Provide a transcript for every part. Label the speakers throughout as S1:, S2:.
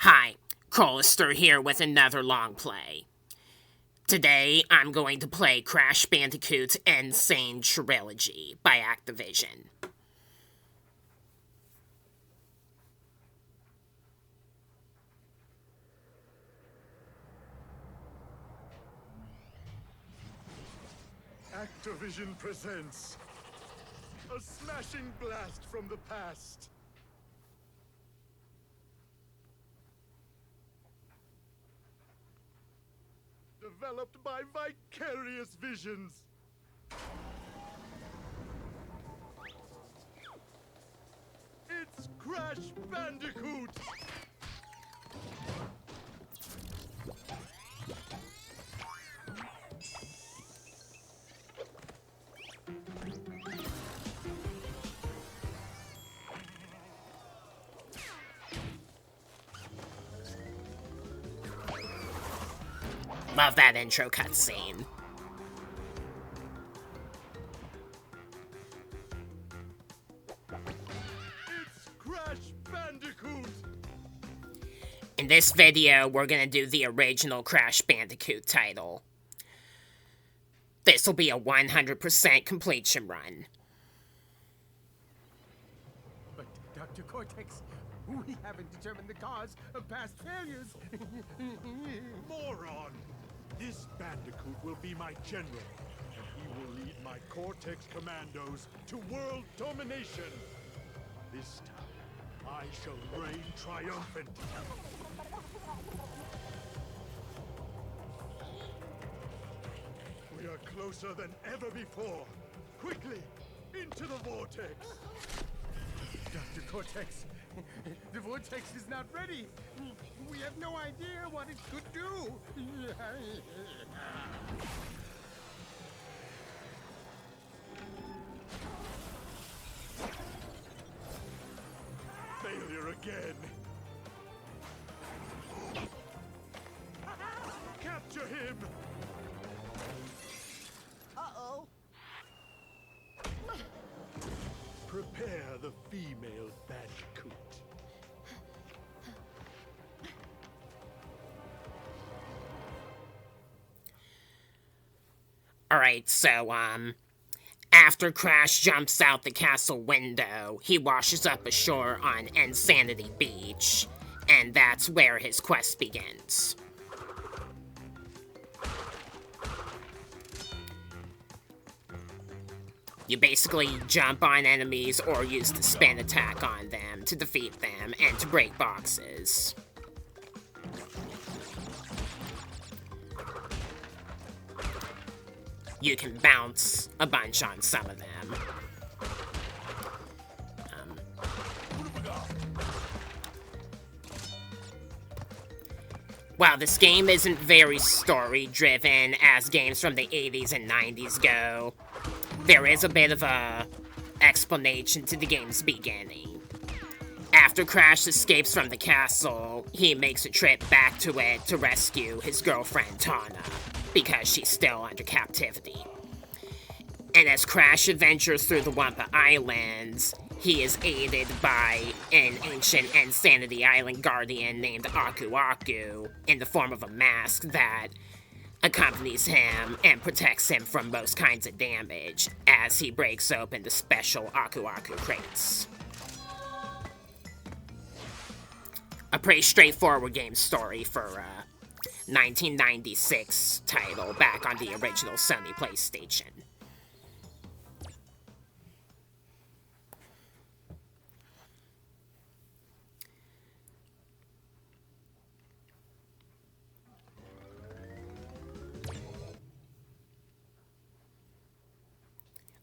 S1: Hi, Colister here with another long play. Today, I'm going to play Crash Bandicoot N Sane Trilogy by Activision.
S2: Activision presents a smashing blast from the past. Developed by Vicarious Visions. It's Crash Bandicoot!
S1: Love that intro cutscene.
S2: It's Crash Bandicoot!
S1: In this video, we're gonna do the original Crash Bandicoot title. This will be a 100% completion run.
S3: But, Dr. Cortex, we haven't determined the cause of past failures.
S2: Moron! This Bandicoot will be my general, and he will lead my Cortex commandos to world domination. This time, I shall reign triumphant. We are closer than ever before. Quickly, into the vortex.
S3: Dr. Cortex, the vortex is not ready. We have no idea what it could do.
S2: Failure again. Capture him!
S3: Uh-oh.
S2: Prepare the female Bandicoot.
S1: Alright, so, after Crash jumps out the castle window, he washes up ashore on Insanity Beach, and that's where his quest begins. You basically jump on enemies or use the spin attack on them to defeat them and to break boxes. You can bounce a bunch on some of them. While this game isn't very story-driven as games from the 80s and 90s go, there is a bit of a explanation to the game's beginning. After Crash escapes from the castle, he makes a trip back to it to rescue his girlfriend Tana, because she's still under captivity. And as Crash adventures through the Wampa Islands, he is aided by an ancient Insanity Island guardian named Aku Aku in the form of a mask that accompanies him and protects him from most kinds of damage as he breaks open the special Aku Aku crates. A pretty straightforward game story for a 1996 title back on the original Sony PlayStation.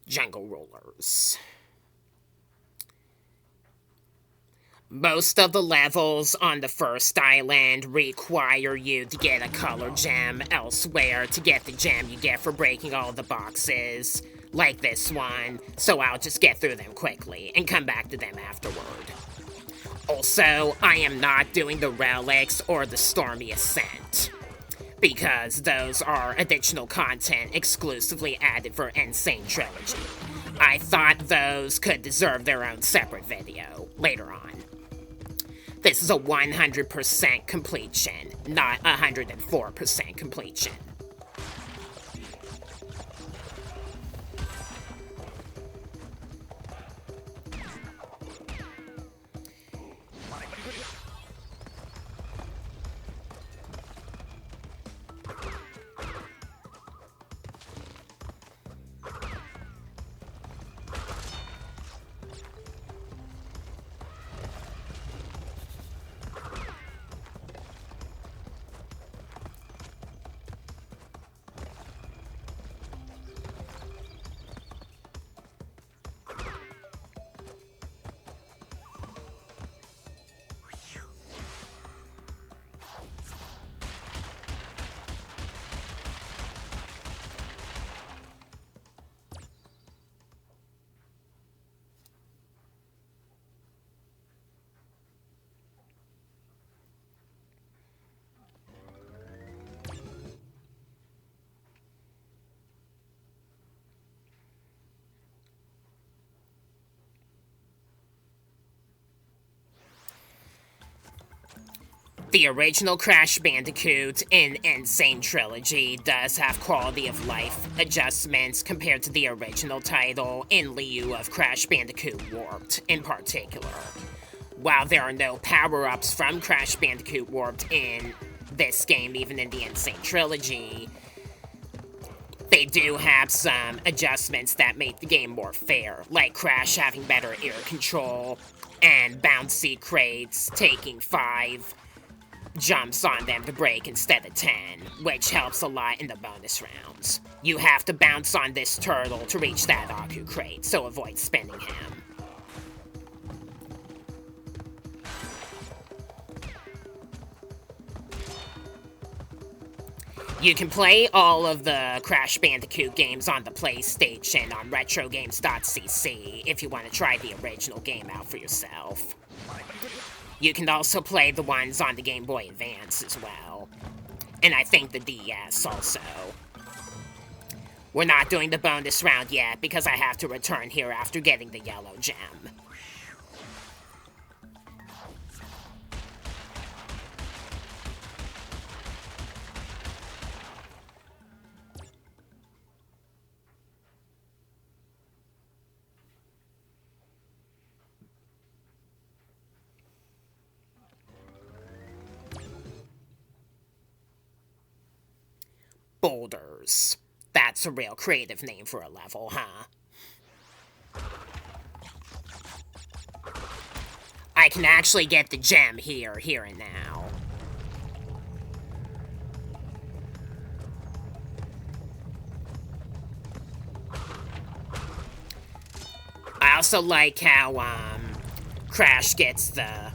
S1: Jungle Rollers. Most of the levels on the first island require you to get a color gem elsewhere to get the gem you get for breaking all the boxes, like this one, so I'll just get through them quickly and come back to them afterward. Also, I am not doing the relics or the Stormy Ascent, because those are additional content exclusively added for Sane Trilogy. I thought those could deserve their own separate video later on. This is a 100% completion, not 104% completion. The original Crash Bandicoot in Sane Trilogy does have quality of life adjustments compared to the original title in lieu of Crash Bandicoot Warped in particular. While there are no power-ups from Crash Bandicoot Warped in this game, even in the Insane Trilogy, they do have some adjustments that make the game more fair, like Crash having better air control, and bouncy crates taking 5 jumps on them to break instead of 10, which helps a lot in the bonus rounds. You have to bounce on this turtle to reach that Aku crate, so avoid spinning him. You can play all of the Crash Bandicoot games on the PlayStation on retrogames.cc if you want to try the original game out for yourself. You can also play the ones on the Game Boy Advance as well. And I think the DS also. We're not doing the bonus round yet because I have to return here after getting the yellow gem. Boulders. That's a real creative name for a level, huh? I can actually get the gem here and now. I also like how, Crash gets the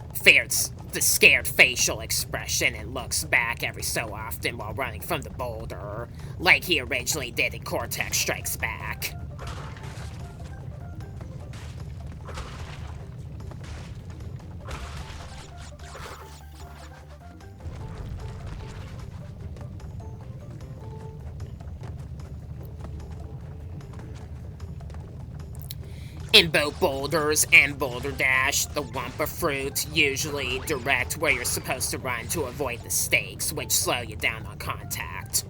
S1: scared facial expression and looks back every so often while running from the boulder, like he originally did in Cortex Strikes Back. In both Boulders and Boulder Dash, the Wumpa Fruit usually direct where you're supposed to run to avoid the stakes, which slow you down on contact.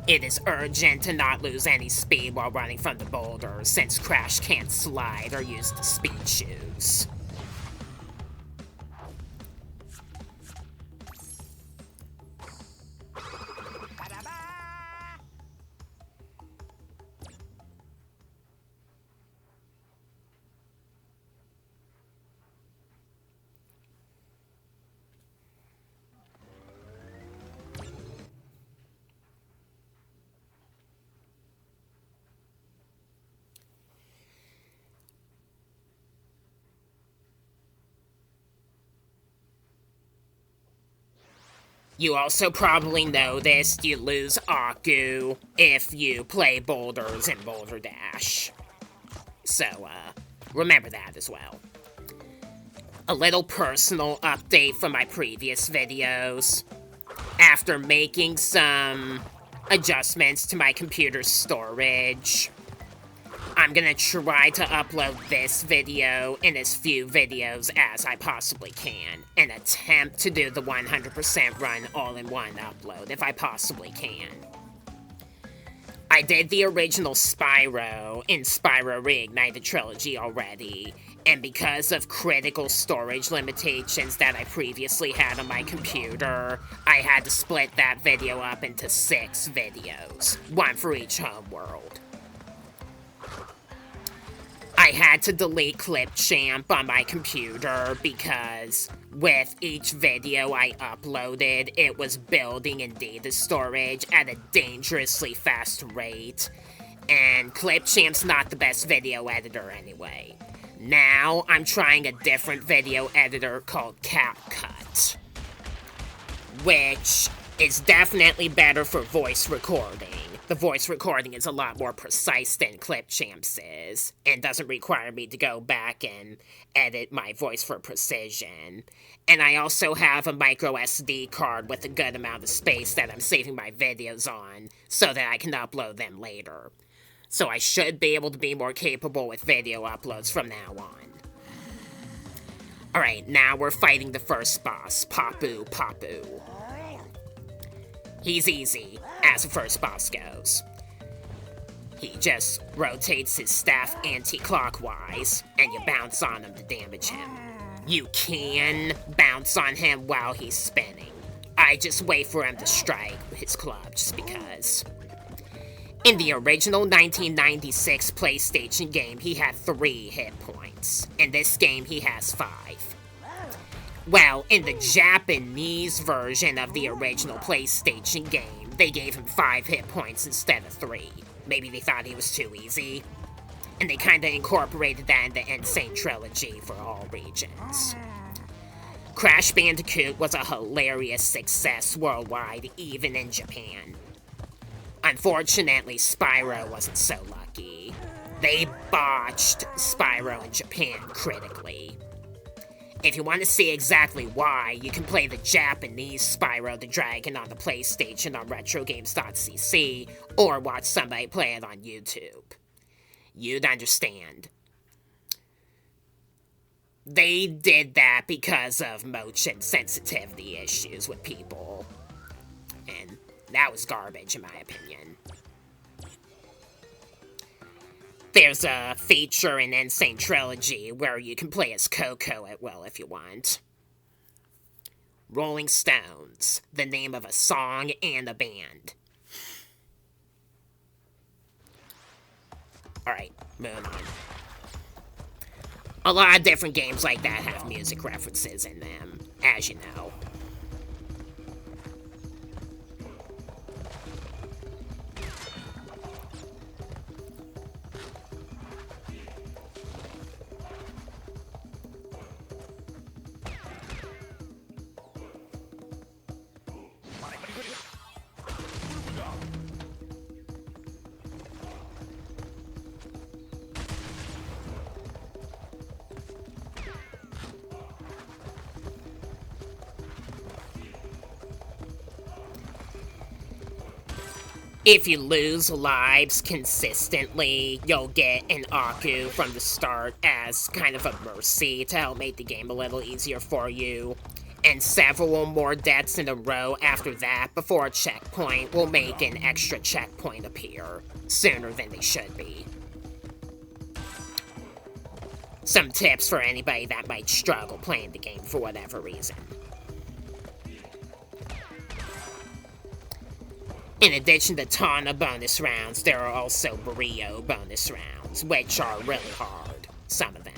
S1: It is urgent to not lose any speed while running from the boulders, since Crash can't slide or use the speed shoes. You also probably noticed you lose Aku if you play Boulders in Boulder Dash. So, remember that as well. A little personal update from my previous videos. After making some adjustments to my computer's storage, I'm gonna try to upload this video and as few videos as I possibly can, and attempt to do the 100% run all-in-one upload if I possibly can. I did the original Spyro in Spyro Reignited Trilogy already, and because of critical storage limitations that I previously had on my computer, I had to split that video up into 6 videos, one for each homeworld. I had to delete Clipchamp on my computer because with each video I uploaded, it was building in data storage at a dangerously fast rate, and Clipchamp's not the best video editor anyway. Now, I'm trying a different video editor called CapCut, which is definitely better for voice recording. The voice recording is a lot more precise than Clipchamp's is, and doesn't require me to go back and edit my voice for precision. And I also have a micro SD card with a good amount of space that I'm saving my videos on, so that I can upload them later. So I should be able to be more capable with video uploads from now on. Alright, now we're fighting the first boss, Papu Papu. He's easy, as the first boss goes. He just rotates his staff anti-clockwise, and you bounce on him to damage him. You can bounce on him while he's spinning. I just wait for him to strike with his club, just because. In the original 1996 PlayStation game, he had 3 hit points. In this game, he has 5. Well, in the Japanese version of the original PlayStation game, they gave him 5 hit points instead of 3. Maybe they thought he was too easy. And they kinda incorporated that into Sane Trilogy for all regions. Crash Bandicoot was a hilarious success worldwide, even in Japan. Unfortunately, Spyro wasn't so lucky. They botched Spyro in Japan critically. If you want to see exactly why, you can play the Japanese Spyro the Dragon on the PlayStation on RetroGames.cc, or watch somebody play it on YouTube. You'd understand. They did that because of motion sensitivity issues with people. And that was garbage, in my opinion. There's a feature in Insane Trilogy where you can play as Coco at will if you want. Rolling Stones, the name of a song and a band. Alright, moving on. A lot of different games like that have music references in them, as you know. If you lose lives consistently, you'll get an Aku from the start as kind of a mercy to help make the game a little easier for you. And several more deaths in a row after that before a checkpoint will make an extra checkpoint appear sooner than they should be. Some tips for anybody that might struggle playing the game for whatever reason. In addition to Tana bonus rounds, there are also Brio bonus rounds, which are really hard, some of them.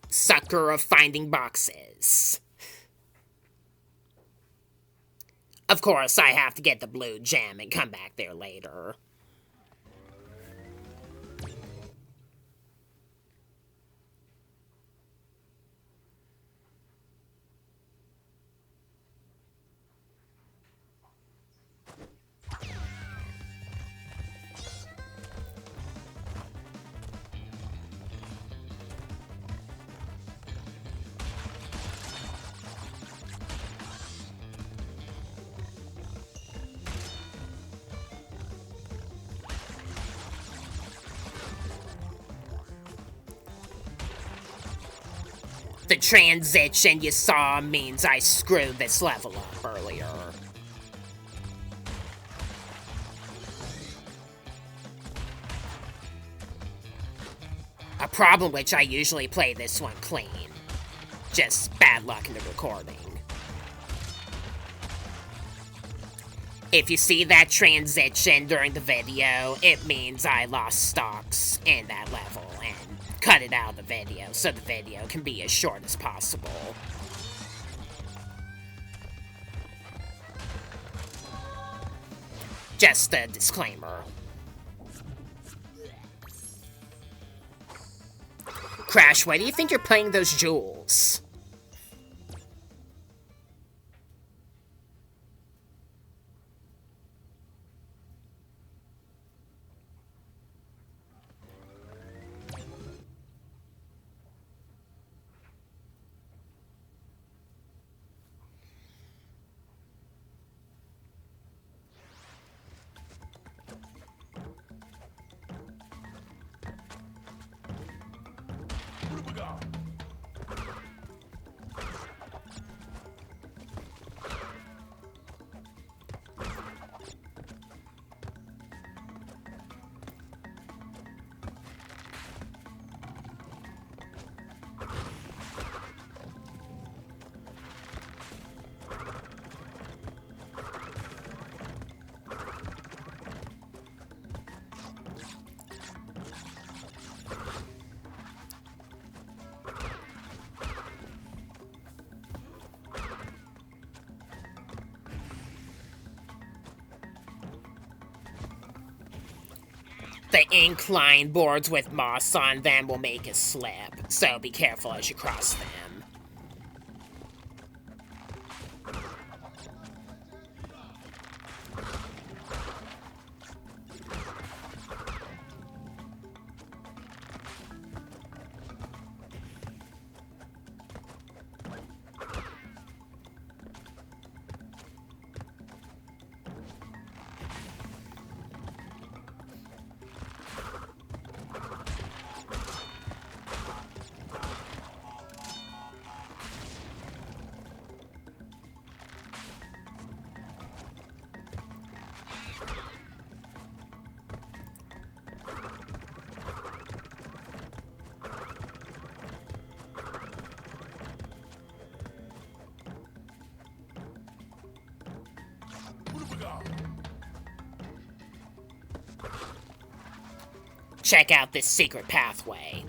S1: Sucker of finding boxes. Of course, I have to get the blue gem and come back there later. The transition you saw means I screwed this level up earlier. A problem which I usually play this one clean. Just bad luck in the recording. If you see that transition during the video, it means I lost stocks in that level and cut it out of the video so the video can be as short as possible. Just a disclaimer. Crash, why do you think you're playing those jewels? The incline boards with moss on them will make it slip, so be careful as you cross them. Check out this secret pathway.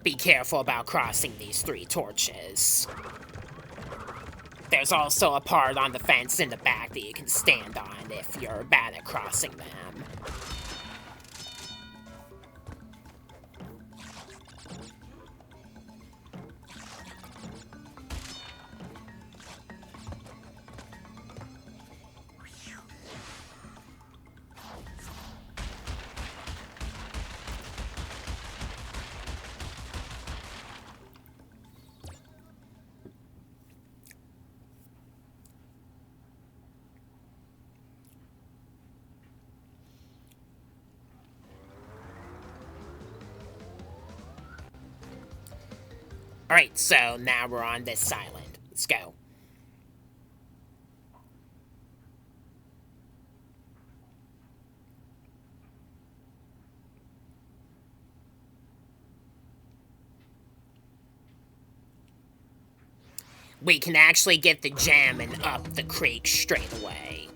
S1: Be careful about crossing these 3 torches. There's also a part on the fence in the back that you can stand on if you're bad at crossing them. Alright, so now we're on this island. Let's go. we can actually get the gem and up the creek straight away.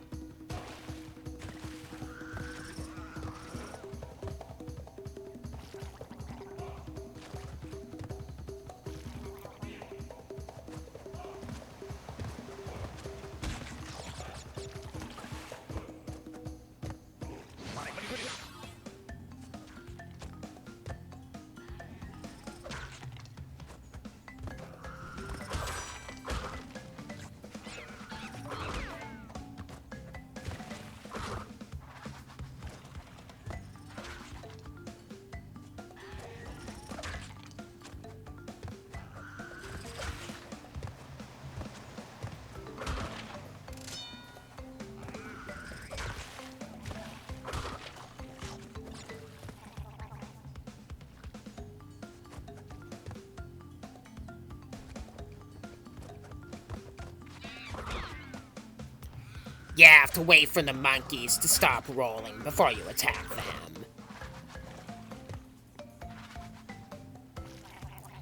S1: You have to wait for the monkeys to stop rolling before you attack them.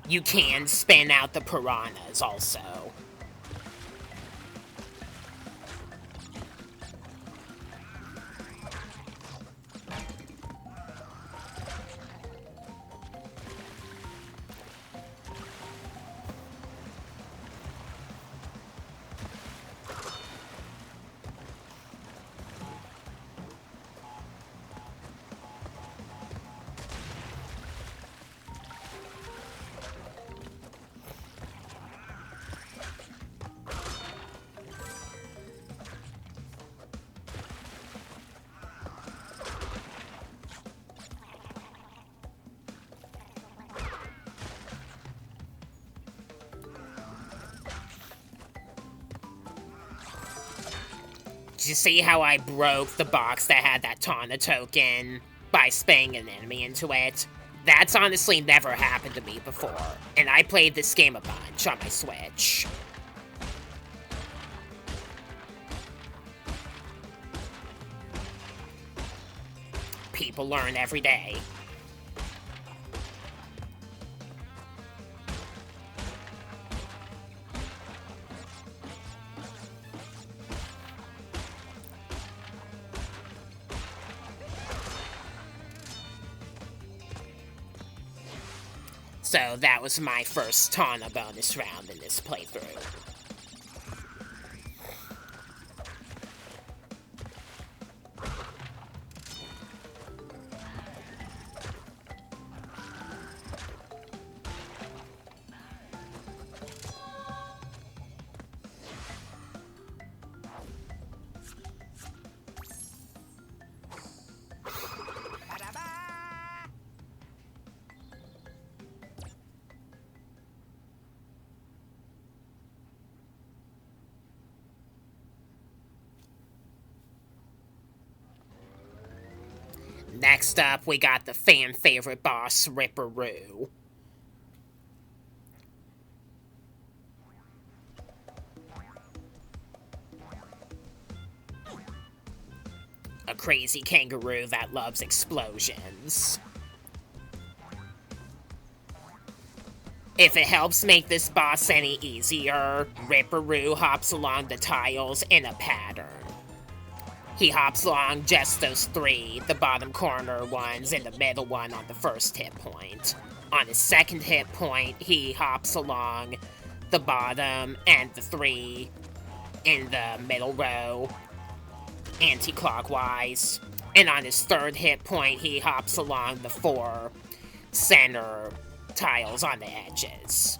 S1: You can spin out the piranhas also. Did you see how I broke the box that had that Tana token by spinning an enemy into it? That's honestly never happened to me before, and I played this game a bunch on my Switch. People learn every day. So that was my first Tana bonus round in this playthrough. Next up, we got the fan-favorite boss, Ripperoo. A crazy kangaroo that loves explosions. If it helps make this boss any easier, Ripperoo hops along the tiles in a pattern. He hops along just those three, the bottom corner ones and the middle one on the first hit point. On his second hit point, he hops along the bottom and the three in the middle row, anti-clockwise. And on his third hit point, he hops along the four center tiles on the edges.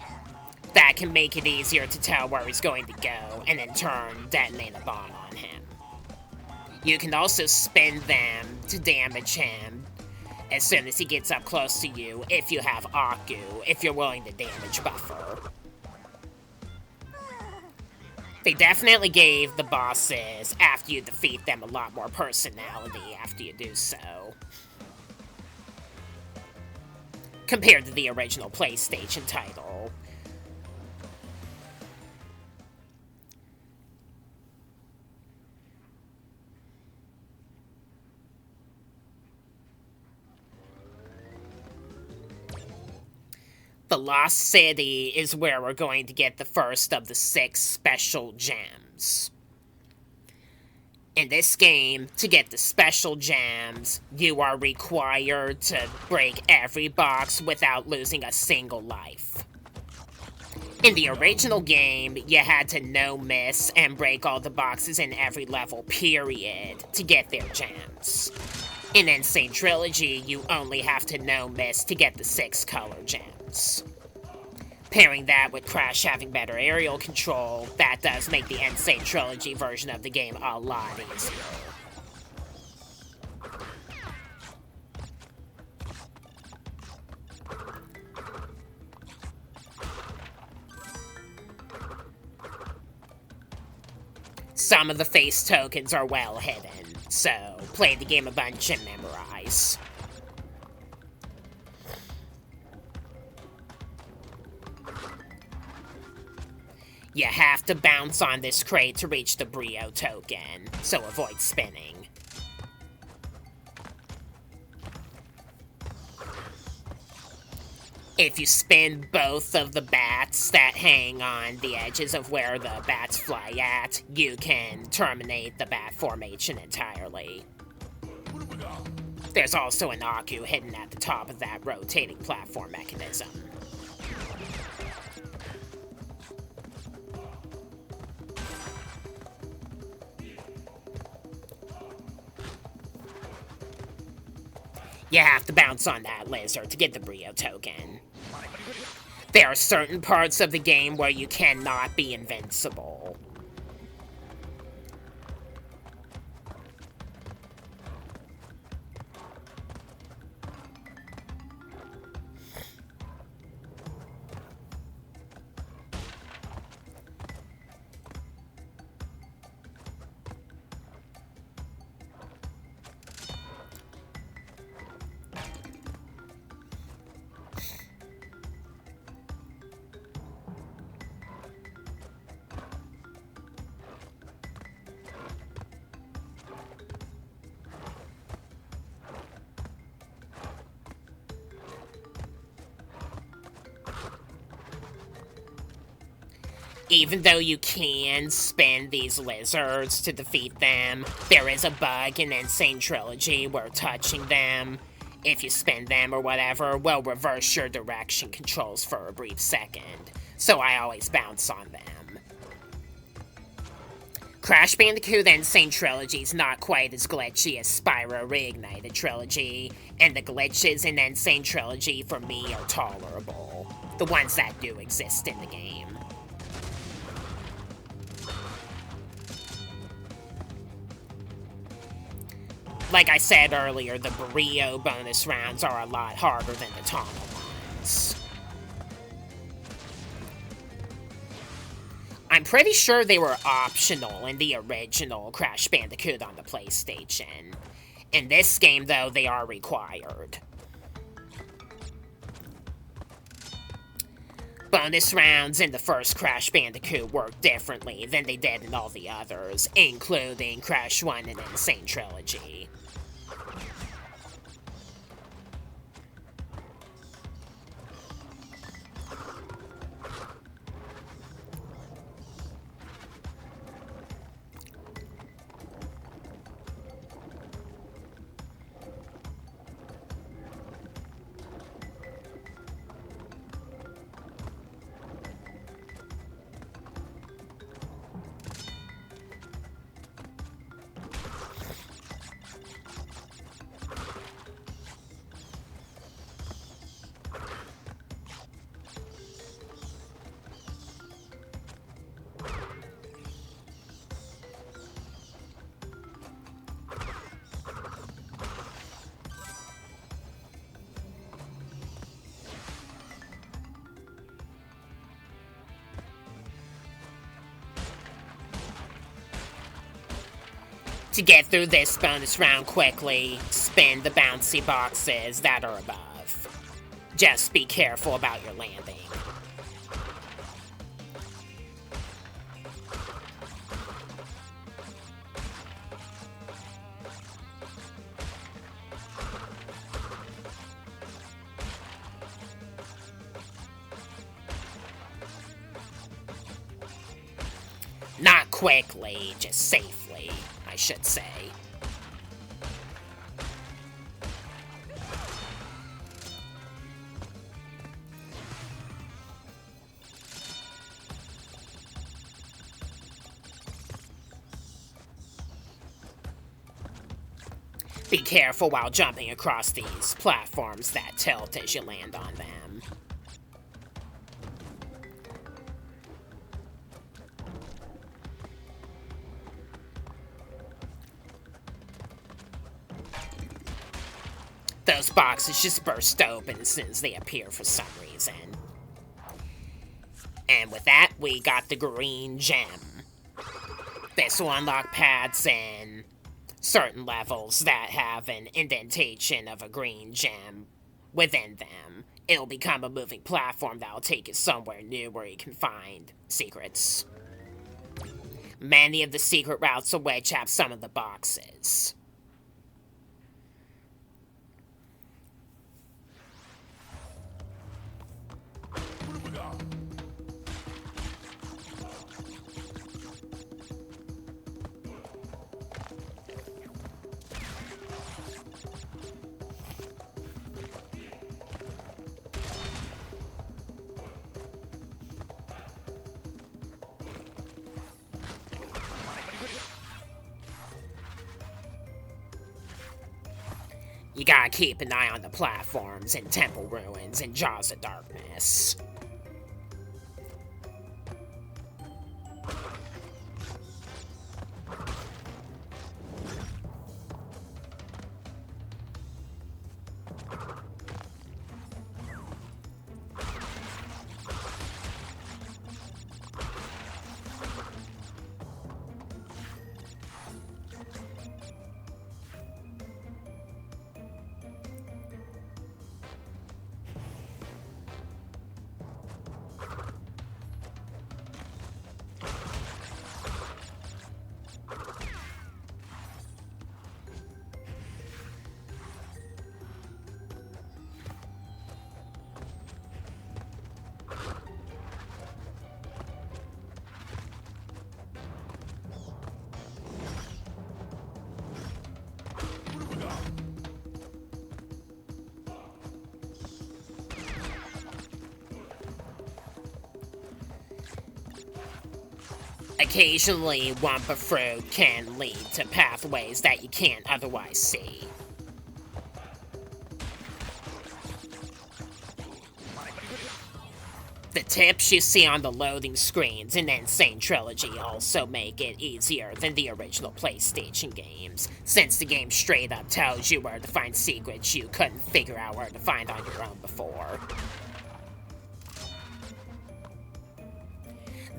S1: That can make it easier to tell where he's going to go, and in turn, detonate a bomb on him. You can also spin them to damage him as soon as he gets up close to you if you have Aku, if you're willing to damage buffer. They definitely gave the bosses, after you defeat them, a lot more personality after you do so, compared to the original PlayStation title. The Lost City is where we're going to get the first of the 6 special gems. In this game, to get the special gems, you are required to break every box without losing a single life. In the original game, you had to no-miss and break all the boxes in every level, period, to get their gems. In Sane Trilogy, you only have to no-miss to get the 6 color gems. Pairing that with Crash having better aerial control, that does make the Sane Trilogy version of the game a lot easier. Some of the face tokens are well hidden, so play the game a bunch and memorize. You have to bounce on this crate to reach the Brio token, so avoid spinning. If you spin both of the bats that hang on the edges of where the bats fly at, you can terminate the bat formation entirely. There's also an Aku hidden at the top of that rotating platform mechanism. You have to bounce on that lizard to get the Brio token. There are certain parts of the game where you cannot be invincible. Even though you can spin these lizards to defeat them, there is a bug in Sane Trilogy where touching them, if you spin them or whatever, will reverse your direction controls for a brief second, so I always bounce on them. Crash Bandicoot and Sane Trilogy is not quite as glitchy as Spyro Reignited Trilogy, and the glitches in Sane Trilogy for me are tolerable. The ones that do exist in the game. Like I said earlier, the Brio bonus rounds are a lot harder than the Tana ones. I'm pretty sure they were optional in the original Crash Bandicoot on the PlayStation. In this game, though, they are required. Bonus rounds in the first Crash Bandicoot work differently than they did in all the others, including Crash 1 and Sane Trilogy. To get through this bonus round quickly, spin the bouncy boxes that are above. Just be careful about your landing. Not quickly, just safely, I should say. Be careful while jumping across these platforms that tilt as you land on them. Those boxes just burst open as soon as they appear for some reason. And with that, we got the green gem. This will unlock pads in certain levels that have an indentation of a green gem within them. It'll become a moving platform that'll take you somewhere new where you can find secrets. Many of the secret routes of which have some of the boxes. You gotta keep an eye on the platforms and temple ruins and jaws of darkness. Occasionally, Wumpa Fruit can lead to pathways that you can't otherwise see. The tips you see on the loading screens in Sane Trilogy also make it easier than the original PlayStation games, since the game straight up tells you where to find secrets you couldn't figure out where to find on your own before.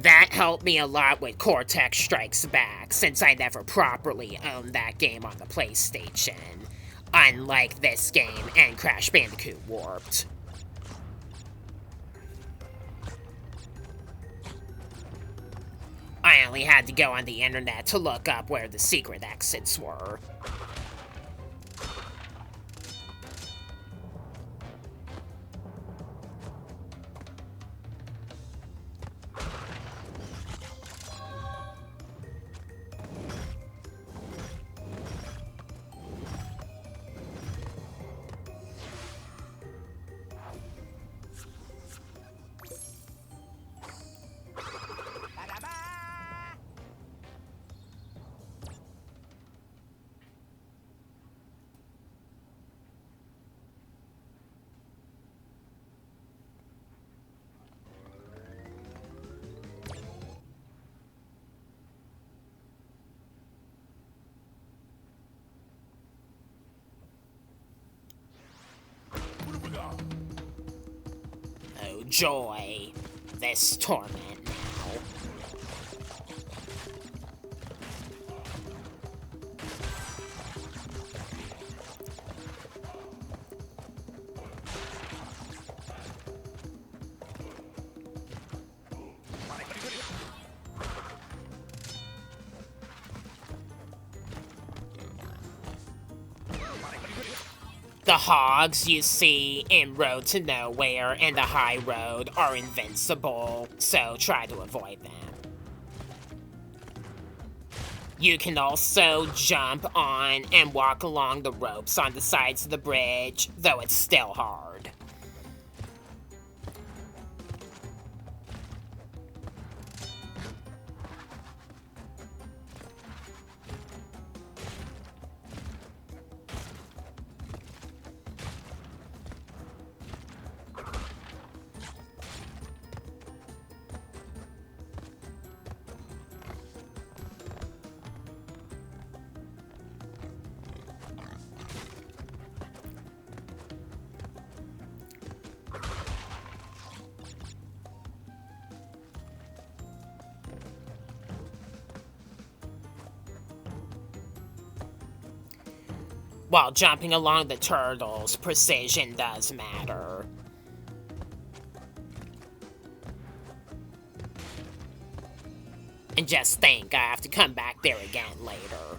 S1: That helped me a lot with Cortex Strikes Back, since I never properly owned that game on the PlayStation, unlike this game and Crash Bandicoot Warped. I only had to go on the internet to look up where the secret exits were. Oh joy, this torment now. The hogs you see in Road to Nowhere and the High Road are invincible, so try to avoid them. You can also jump on and walk along the ropes on the sides of the bridge, though it's still hard. While jumping along the turtles, precision does matter. And just think, I have to come back there again later.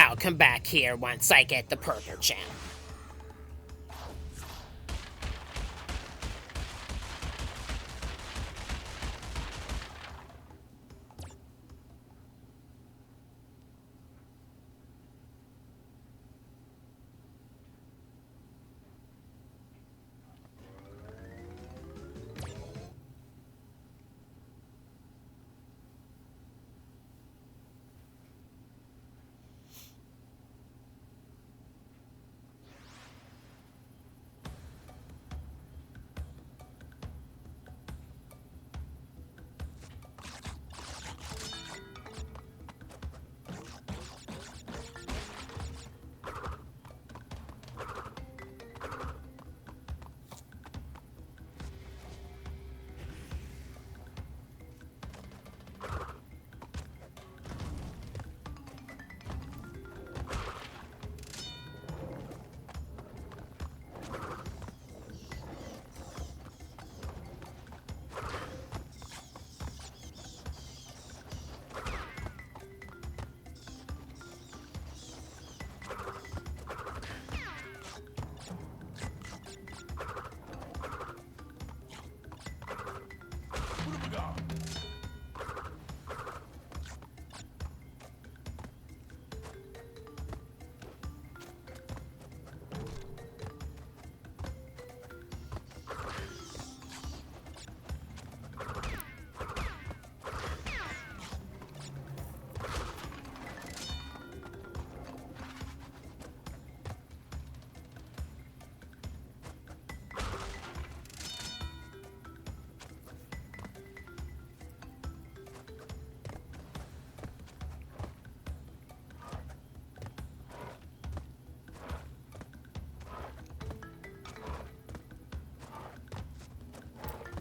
S1: I'll come back here once I get the purple gem.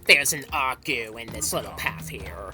S1: There's an Aku in this little path here.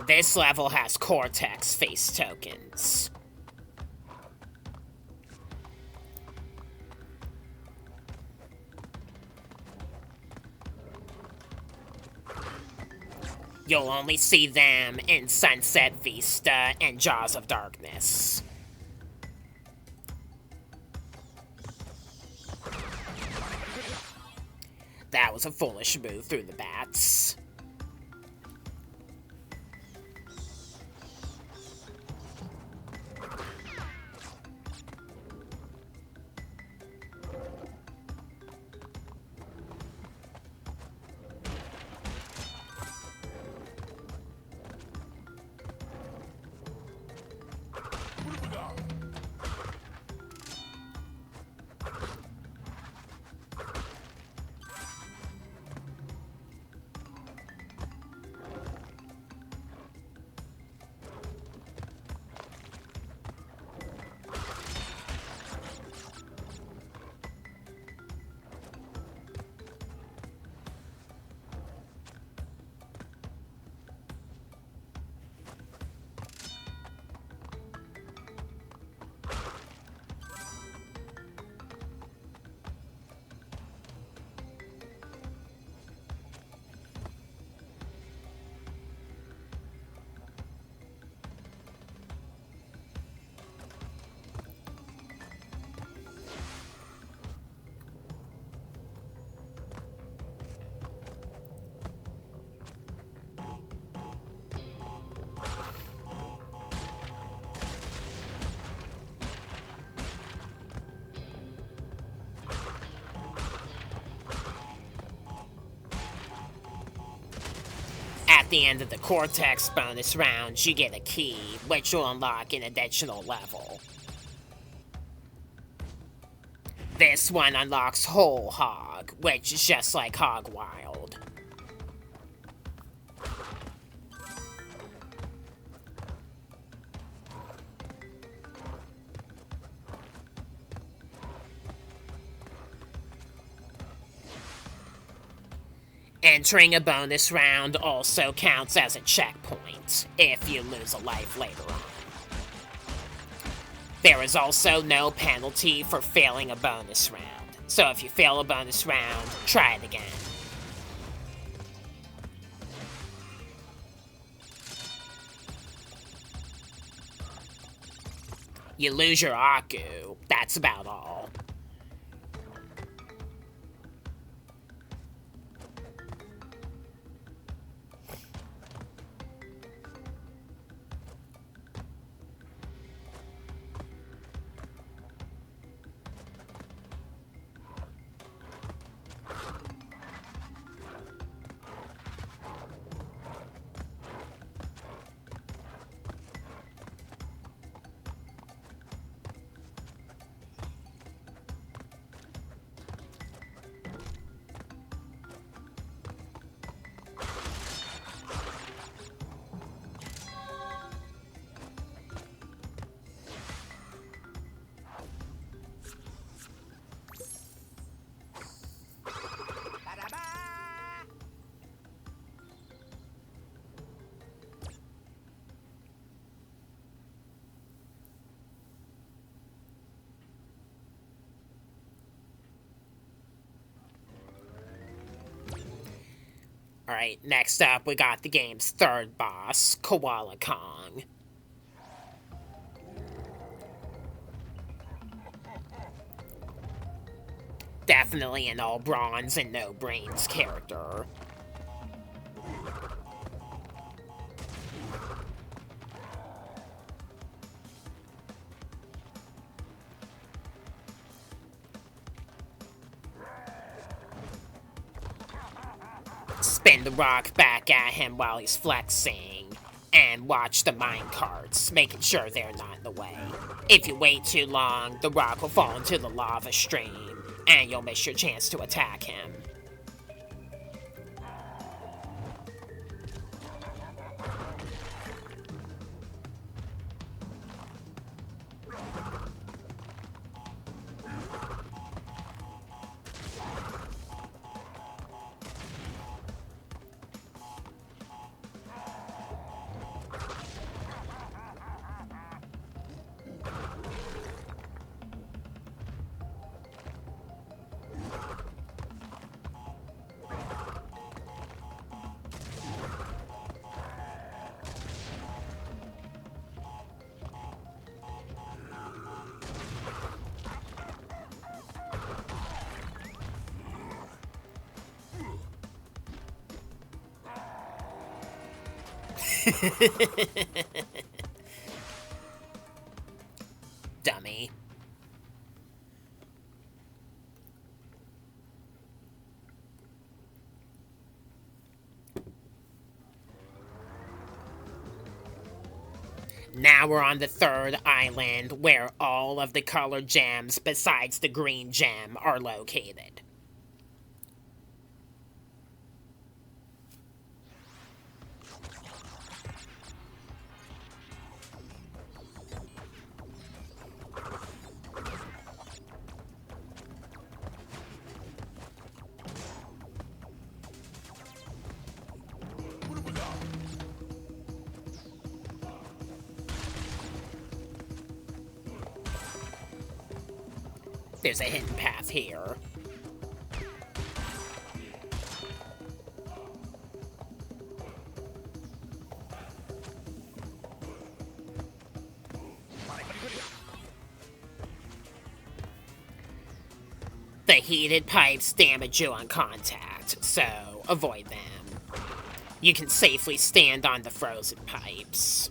S1: This level has Cortex face tokens. You'll only see them in Sunset Vista and Jaws of Darkness. That was a foolish move through the bats. At the end of the Cortex bonus round, you get a key, which will unlock an additional level. This one unlocks Whole Hog, which is just like Hog Wild. Entering a bonus round also counts as a checkpoint if you lose a life later on. There is also no penalty for failing a bonus round, so if you fail a bonus round, try it again. You lose your Aku, that's about all. Alright, next up we got the game's third boss, Koala Kong. Definitely an all bronze and no brains character. Spin the rock back at him while he's flexing, and watch the minecarts, making sure they're not in the way. If you wait too long, the rock will fall into the lava stream, and you'll miss your chance to attack him. Dummy. Now we're on the third island, where all of the colored gems besides the green gem are located. There's a hidden path here. The heated pipes damage you on contact, so avoid them. You can safely stand on the frozen pipes.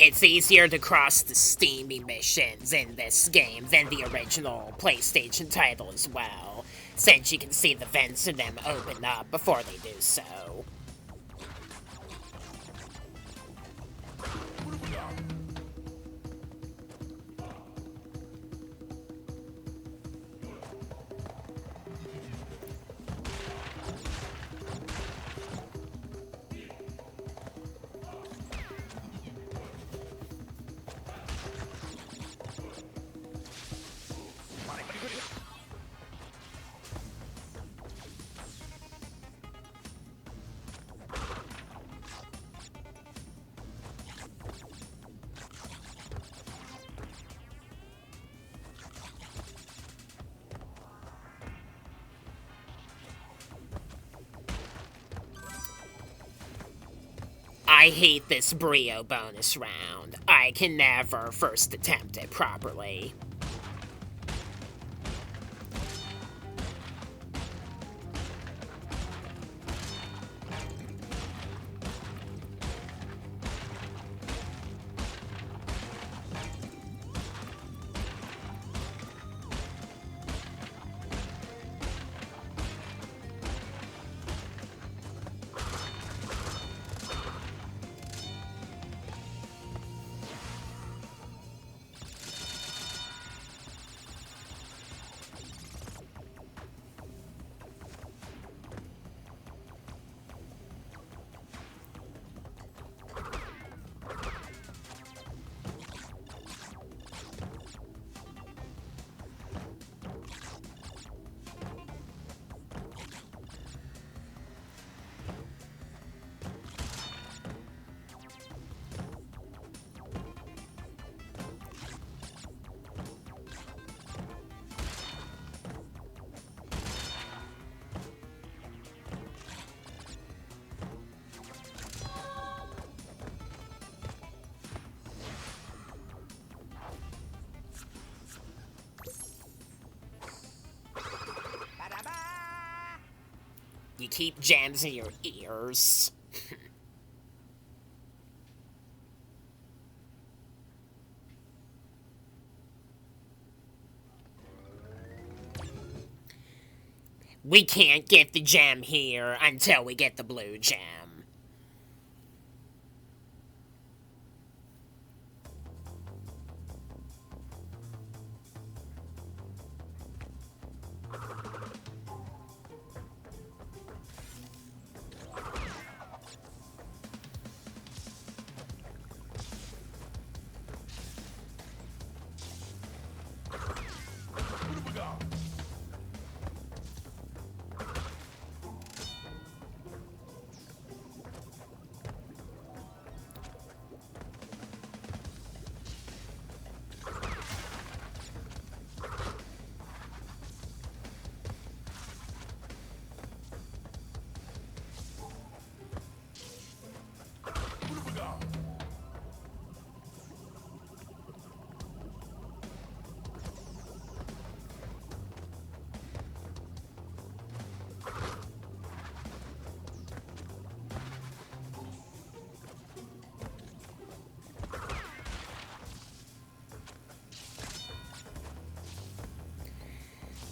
S1: It's easier to cross the steamy missions in this game than the original PlayStation title as well, since you can see the vents in them open up before they do so. I hate this Brio bonus round. I can never first attempt it properly. You keep jams in your ears. We can't get the gem here until we get the blue gem.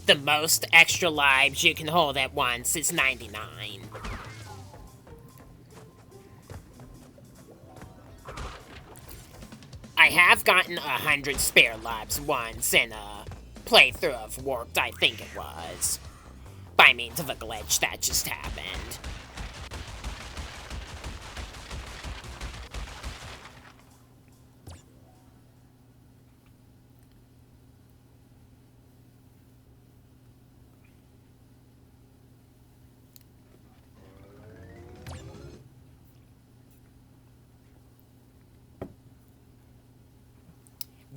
S1: The most extra lives you can hold at once is 99. I have gotten 100 spare lives once in a playthrough of Warped, I think it was, by means of a glitch that just happened.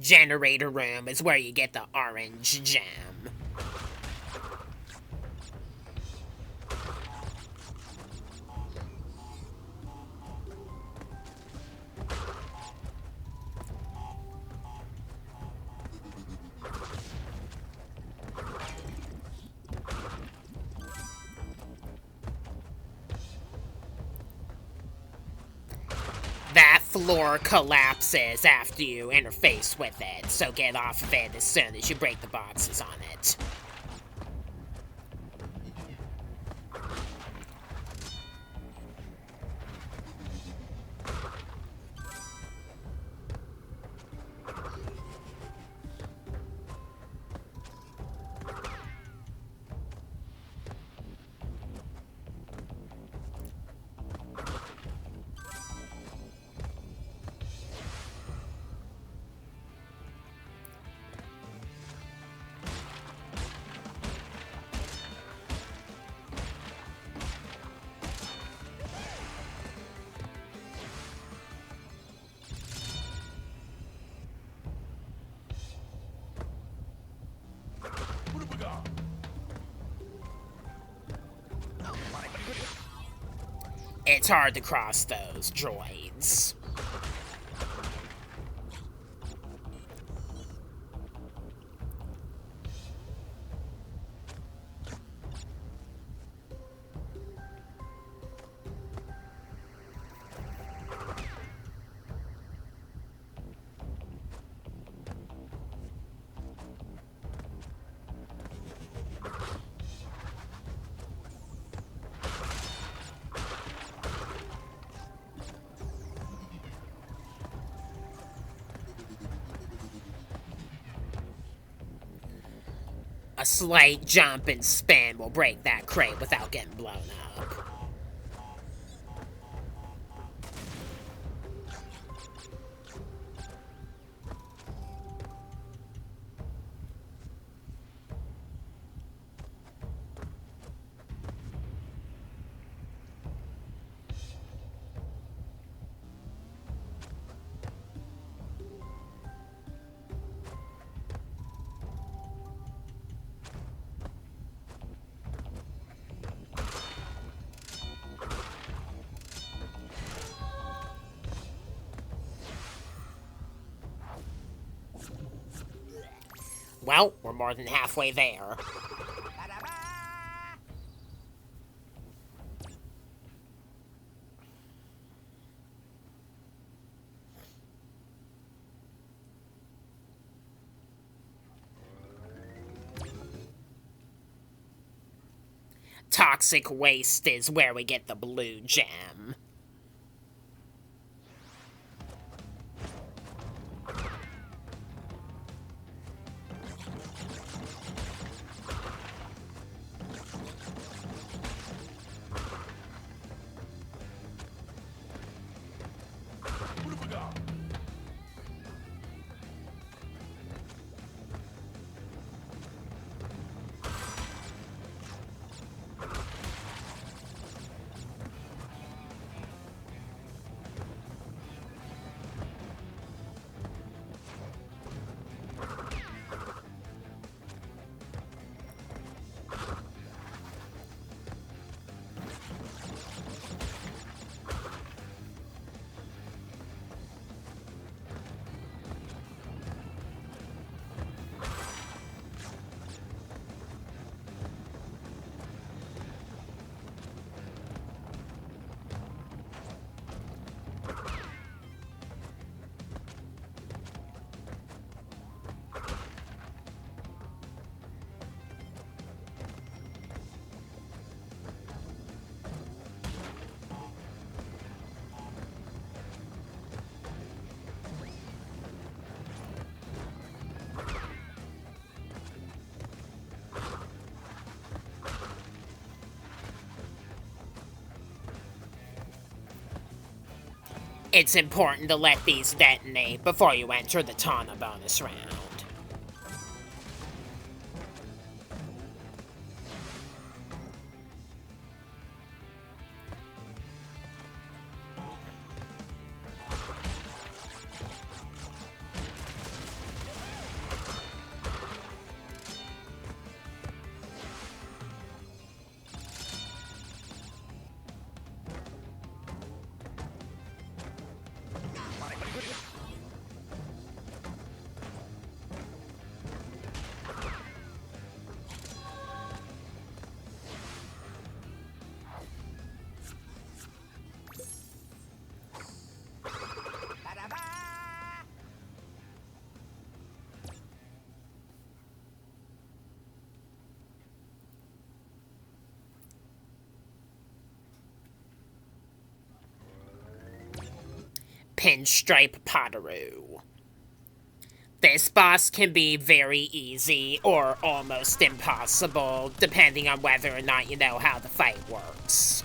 S1: Generator room is where you get the orange gem. That floor collapses after you interface with it, so get off of it as soon as you break the boxes on it. It's hard to cross those droids. A slight jump and spin will break that crate without getting blown up. Well, we're more than halfway there. Toxic waste is where we get the blue gem. It's important to let these detonate before you enter the Tana bonus round. Pinstripe Potaroo. This boss can be very easy or almost impossible, depending on whether or not you know how the fight works.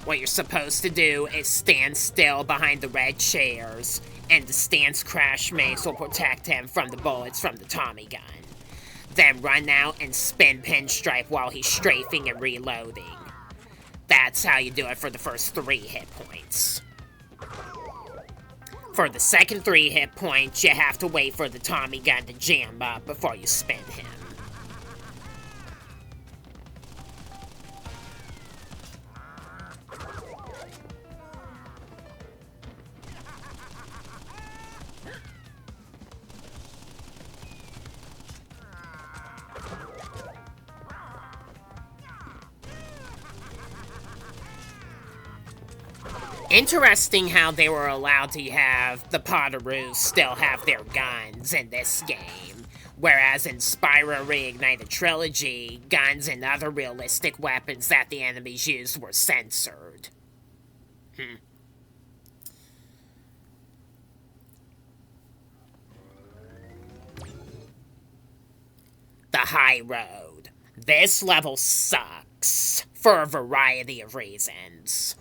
S1: What you're supposed to do is stand still behind the red chairs, and the stance Crash makes will protect him from the bullets from the Tommy gun. Then run out and spin Pinstripe while he's strafing and reloading. That's how you do it for the first 3 hit points. For the second 3 hit points, you have to wait for the Tommy gun to jam up before you spin him. Interesting how they were allowed to have the Potaroos still have their guns in this game, whereas in Spyro Reignited Trilogy, guns and other realistic weapons that the enemies used were censored. The High Road. This level sucks, for a variety of reasons.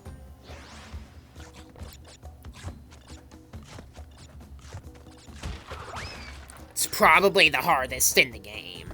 S1: It's probably the hardest in the game.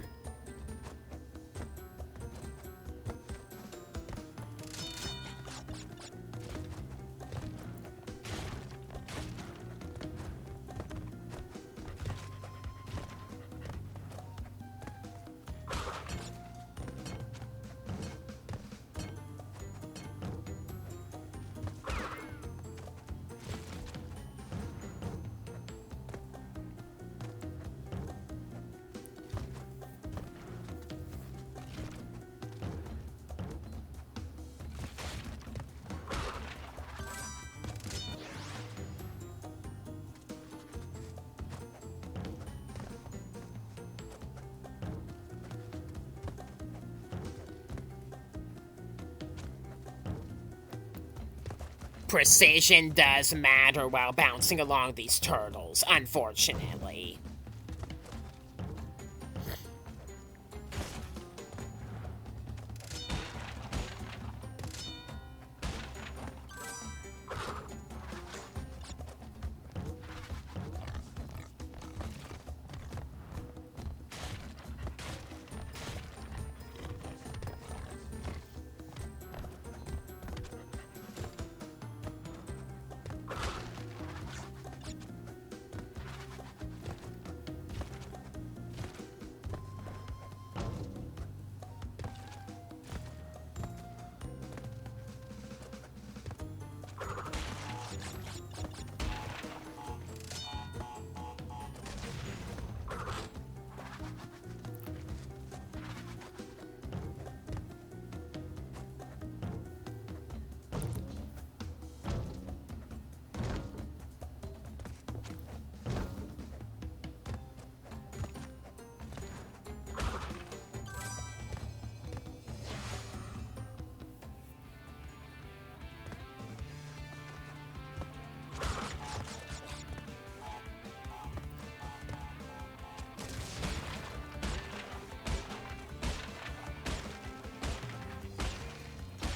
S1: Precision does matter while bouncing along these turtles, unfortunately.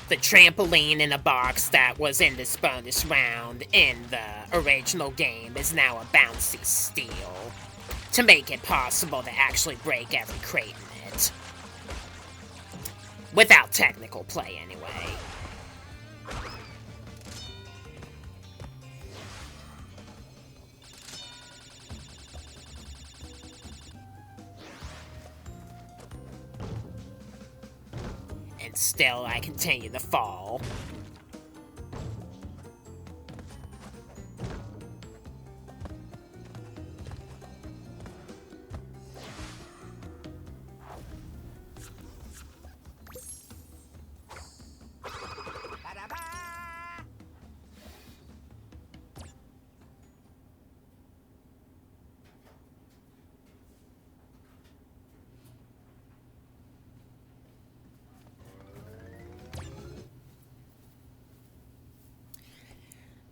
S1: The trampoline in a box that was in this bonus round in the original game is now a bouncy steel, to make it possible to actually break every crate in it. Without technical play, anyway. And still, I continue to fall.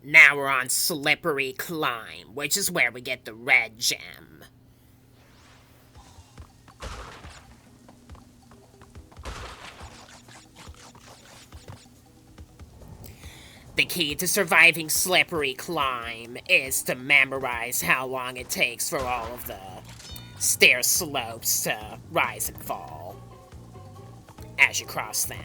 S1: Now we're on Slippery Climb, which is where we get the red gem. The key to surviving Slippery Climb is to memorize how long it takes for all of the stair slopes to rise and fall as you cross them.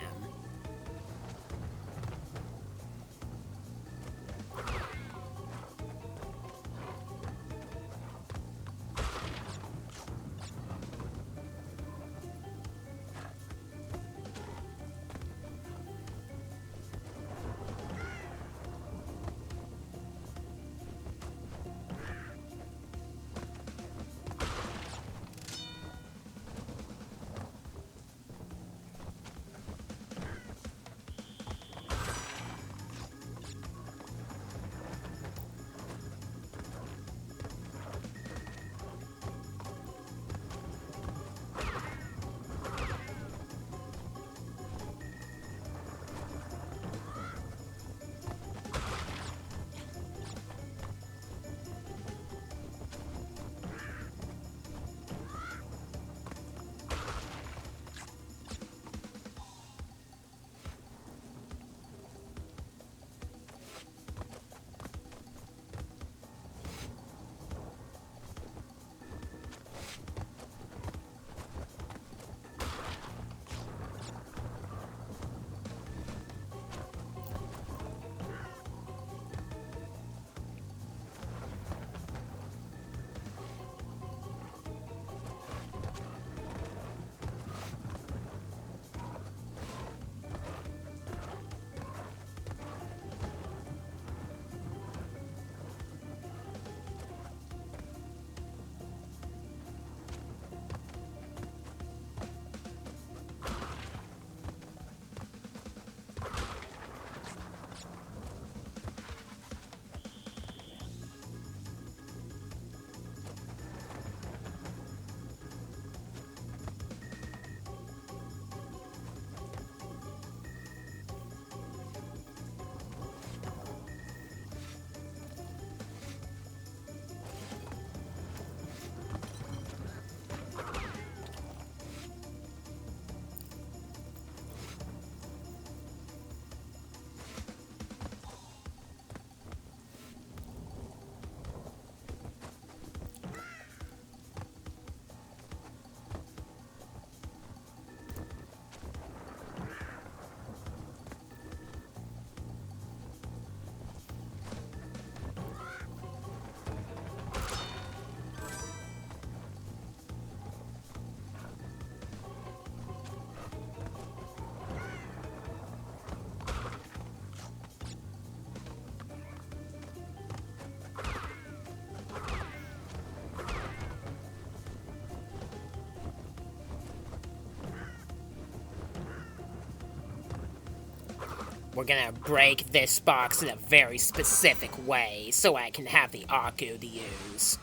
S1: We're gonna break this box in a very specific way so I can have the Aku to use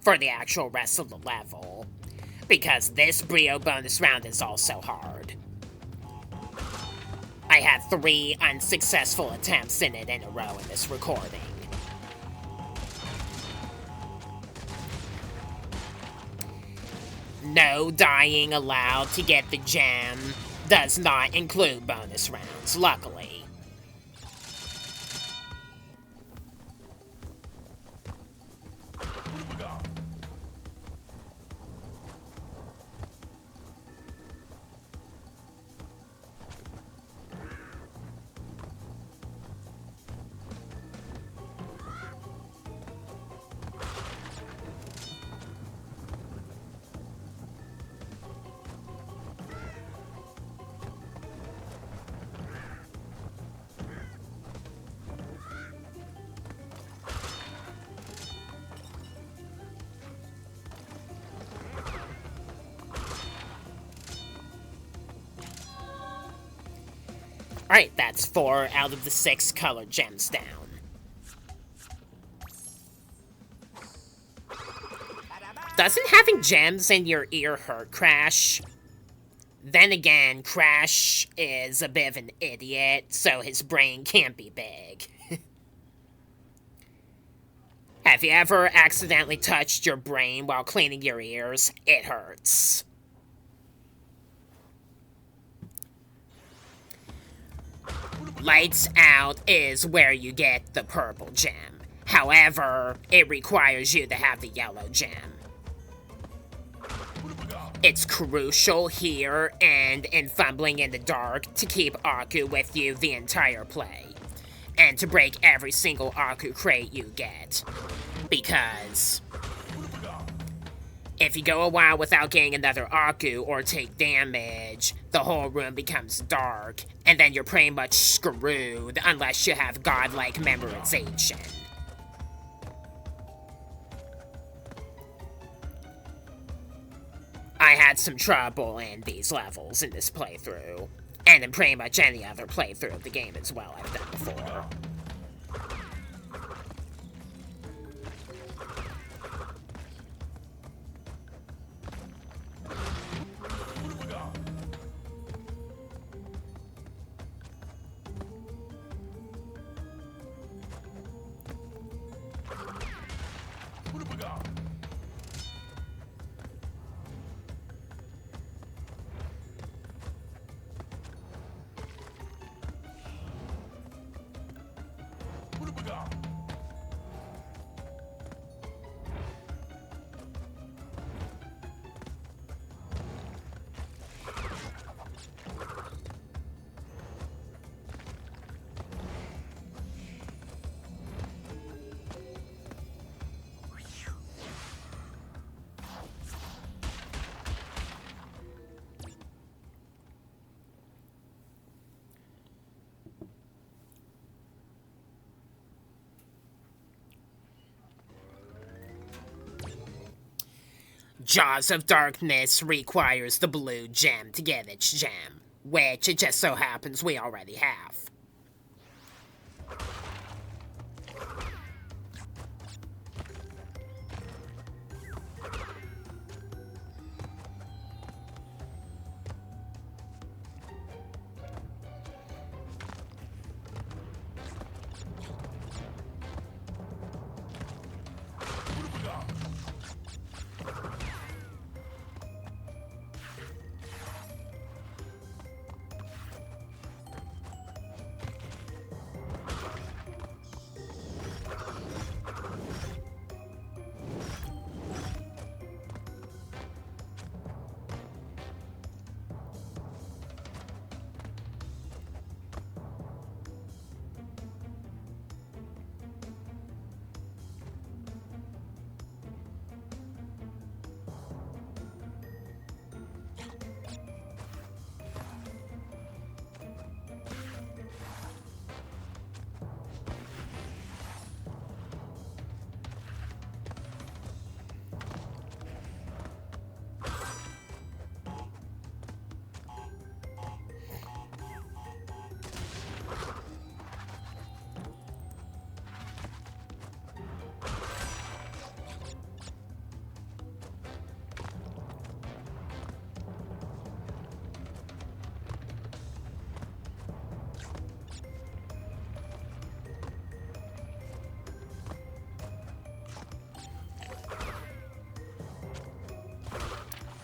S1: for the actual rest of the level. Because this Brio bonus round is also hard. I had 3 unsuccessful attempts in it in a row in this recording. No dying allowed to get the gem does not include bonus rounds, luckily. Alright, that's 4 out of the 6 color gems down. Doesn't having gems in your ear hurt Crash? Then again, Crash is a bit of an idiot, so his brain can't be big. Have you ever accidentally touched your brain while cleaning your ears? It hurts. Lights Out is where you get the purple gem. However, it requires you to have the yellow gem. It's crucial here and in Fumbling in the Dark to keep Aku with you the entire play, and to break every single Aku crate you get. Because if you go a while without getting another Aku or take damage, the whole room becomes dark, and then you're pretty much screwed unless you have godlike memorization. I had some trouble in these levels in this playthrough, and in pretty much any other playthrough of the game as well I've done before. Jaws of Darkness requires the blue gem to get its gem, which it just so happens we already have.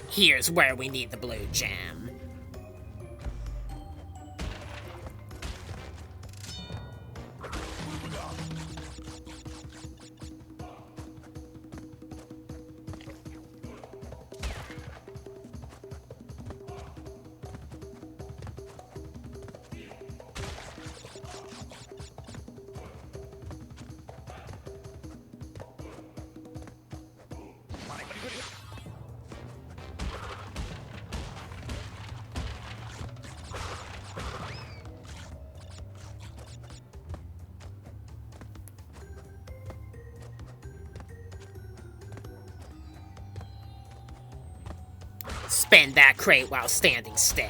S1: Here's where we need the blue gem. Spin that crate while standing still.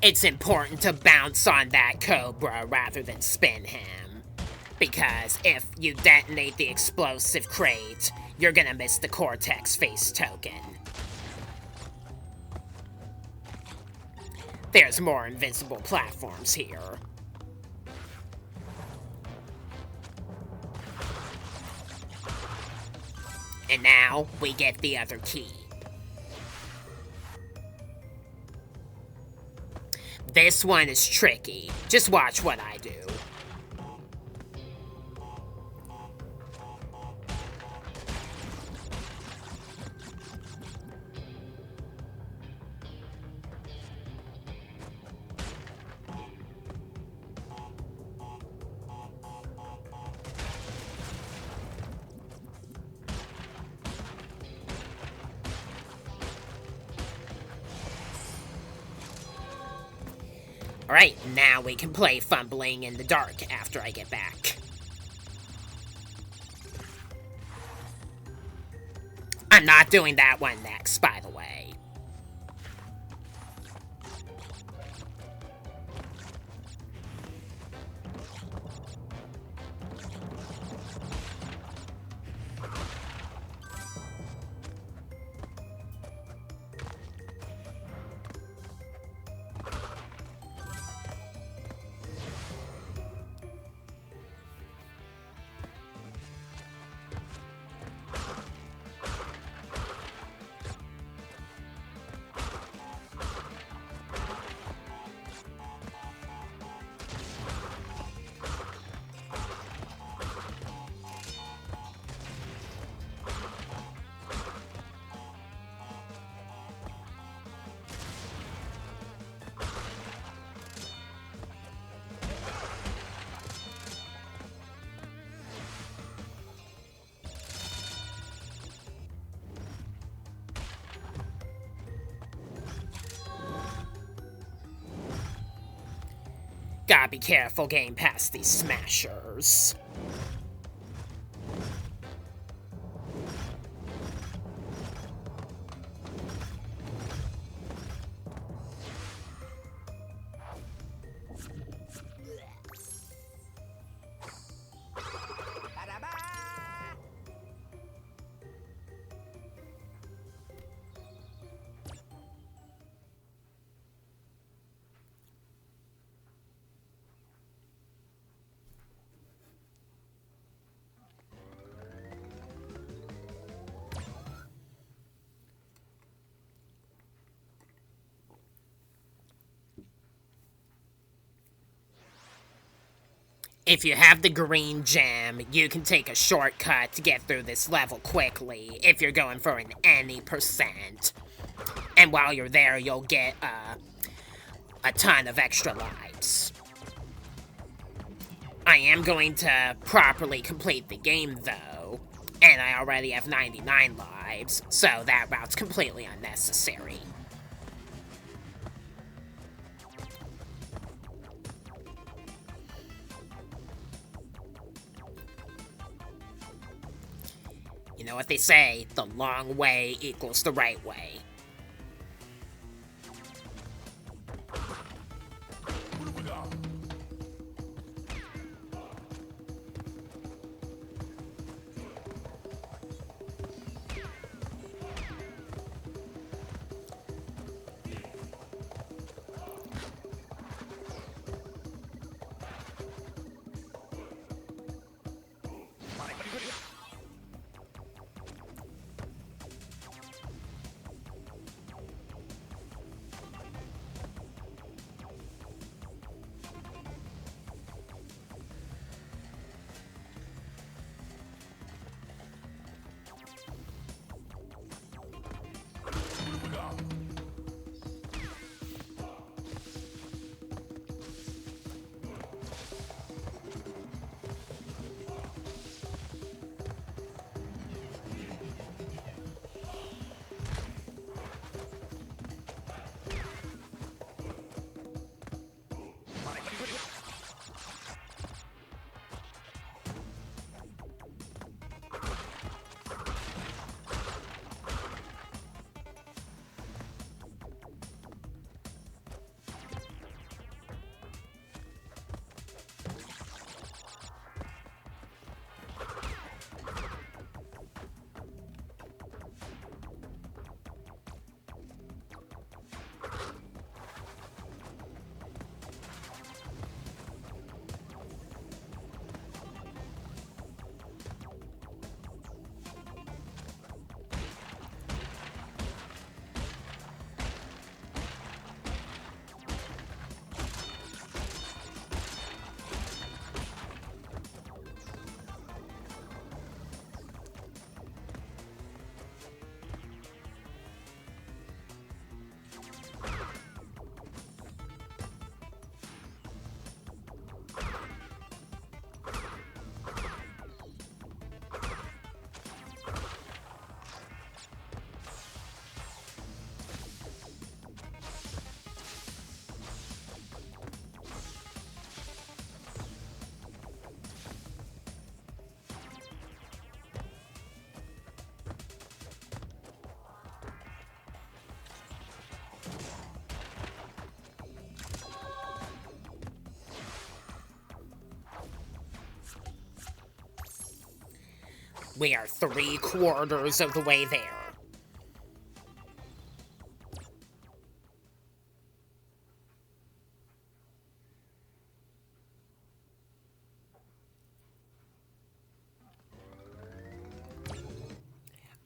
S1: It's important to bounce on that Cobra rather than spin him. Because if you detonate the explosive crate, you're gonna miss the Cortex face token. There's more invisible platforms here. And now, we get the other key. This one is tricky. Just watch what I do. Alright, now we can play fumbling in the dark after I get back. I'm not doing that one next, by the way. Gotta be careful getting past these smashers. If you have the green gem, you can take a shortcut to get through this level quickly if you're going for an any percent. And while you're there, you'll get a ton of extra lives. I am going to properly complete the game, though, and I already have 99 lives, so that route's completely unnecessary. You know what they say, the long way equals the right way. We are 3/4 of the way there.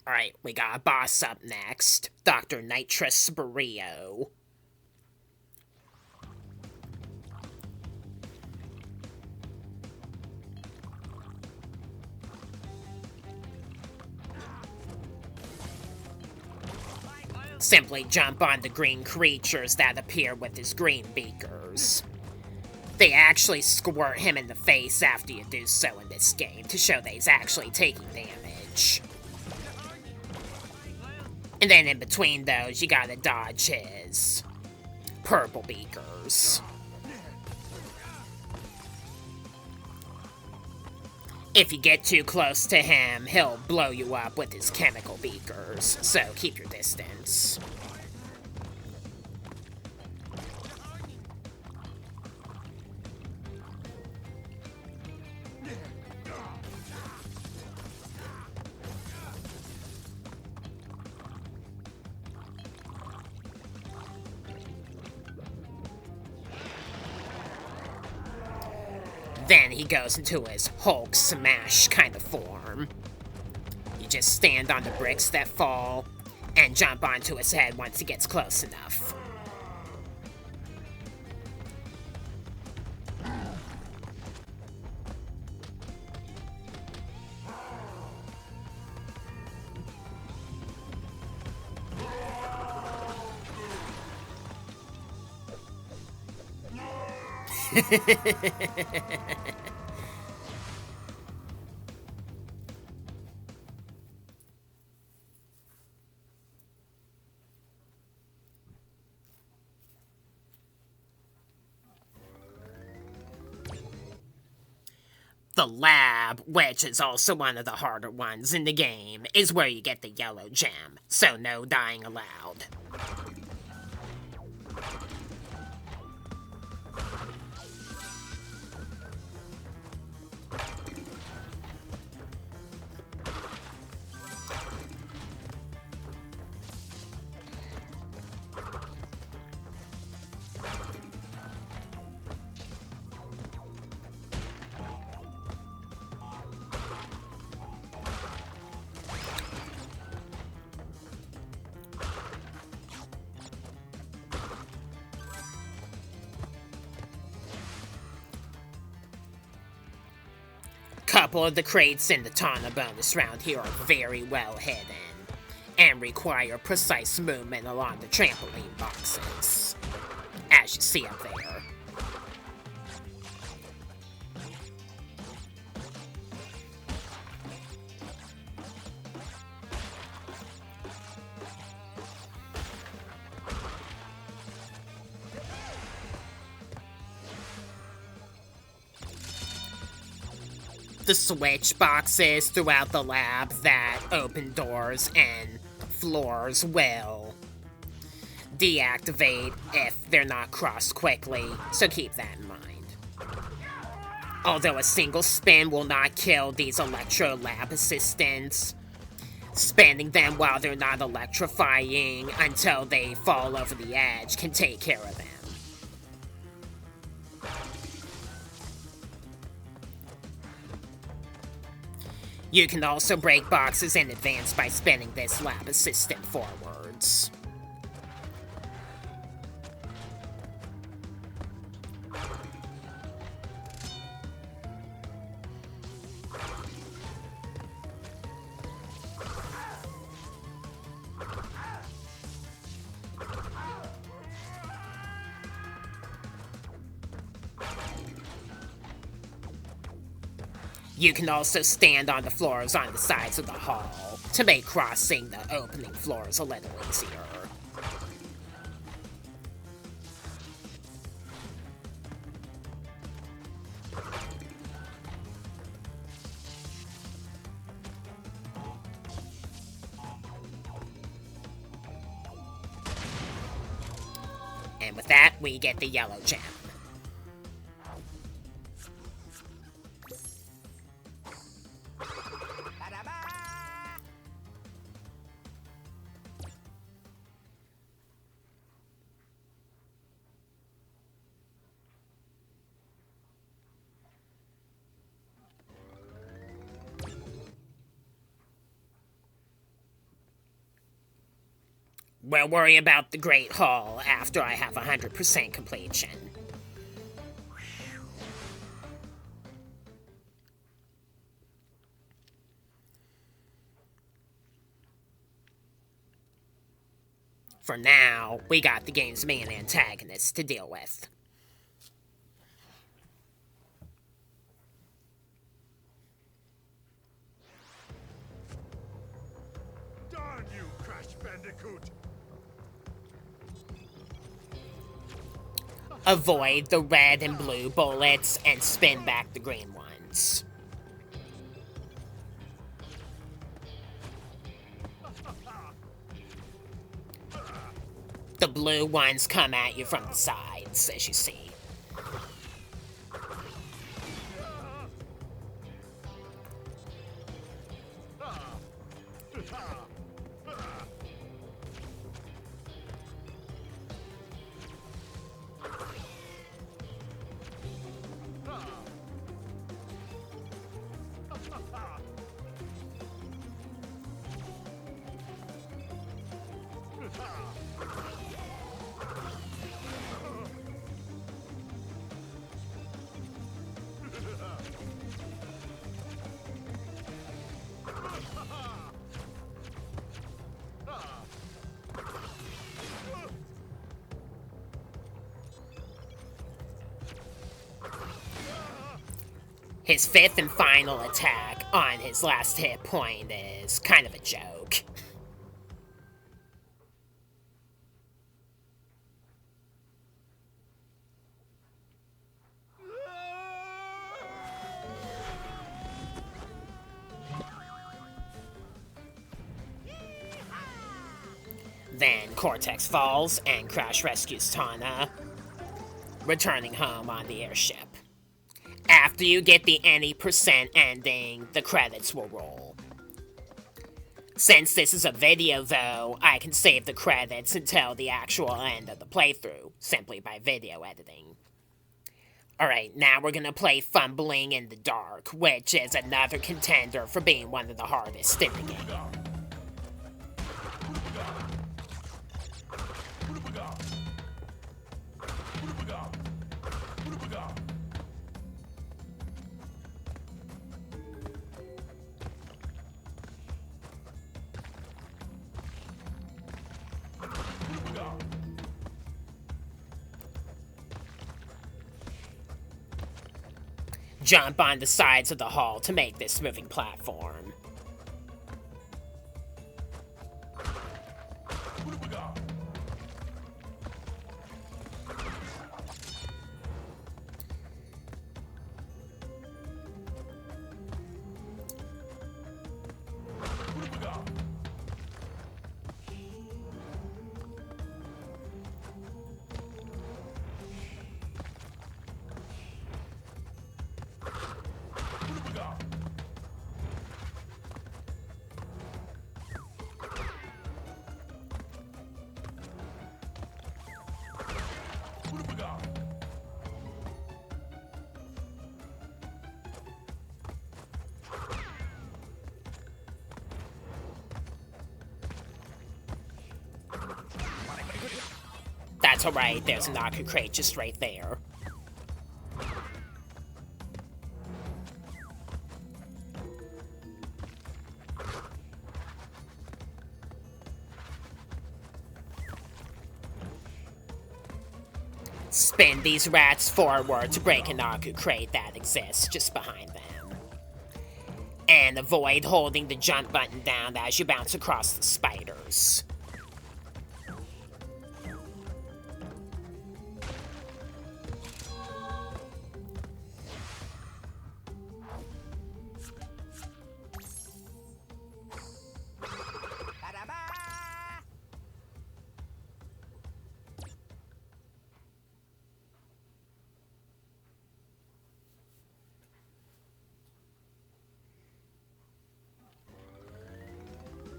S1: Alright, we got a boss up next. Dr. Nitrous Burrito. Simply jump on the green creatures that appear with his green beakers. They actually squirt him in the face after you do so in this game to show that he's actually taking damage. And then in between those, you gotta dodge his purple beakers. If you get too close to him, he'll blow you up with his chemical beakers, so keep your distance. Then he goes into his Hulk smash kind of form. You just stand on the bricks that fall and jump onto his head once he gets close enough. The lab, which is also one of the harder ones in the game, is where you get the yellow gem, so no dying allowed. Couple of the crates in the Tana bonus round here are very well hidden, and require precise movement along the trampoline boxes, as you see up there. The switch boxes throughout the lab that open doors and floors will deactivate if they're not crossed quickly, so keep that in mind. Although a single spin will not kill these electro lab assistants, spinning them while they're not electrifying until they fall over the edge can take care of them. You can also break boxes in advance by spinning this lab assistant forwards. You can also stand on the floors on the sides of the hall to make crossing the opening floors a little easier. And with that, we get the yellow gem. We'll worry about the Great Hall after I have 100% completion. For now, we got the game's main antagonist to deal with.
S2: Darn you, Crash Bandicoot!
S1: Avoid the red and blue bullets and spin back the green ones. The blue ones come at you from the sides, as you see. His fifth and final attack on his last hit point is kind of a joke. Then Cortex falls and Crash rescues Tawna, returning home on the airship. After you get the any % ending, the credits will roll. Since this is a video though, I can save the credits until the actual end of the playthrough, simply by video editing. Alright, now we're gonna play Fumbling in the Dark, which is another contender for being one of the hardest in the game. Jump on the sides of the hall to make this moving platform. That's alright, there's a Naku crate just right there. Spin these rats forward to break a Naku crate that exists just behind them. And avoid holding the jump button down as you bounce across the spiders.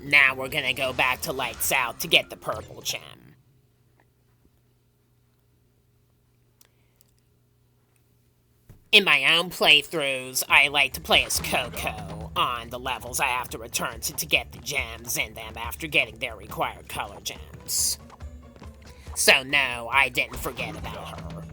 S1: Now we're gonna go back to Lights Out to get the purple gem. In my own playthroughs, I like to play as Coco, on the levels I have to return to get the gems in them after getting their required color gems. So no, I didn't forget about her.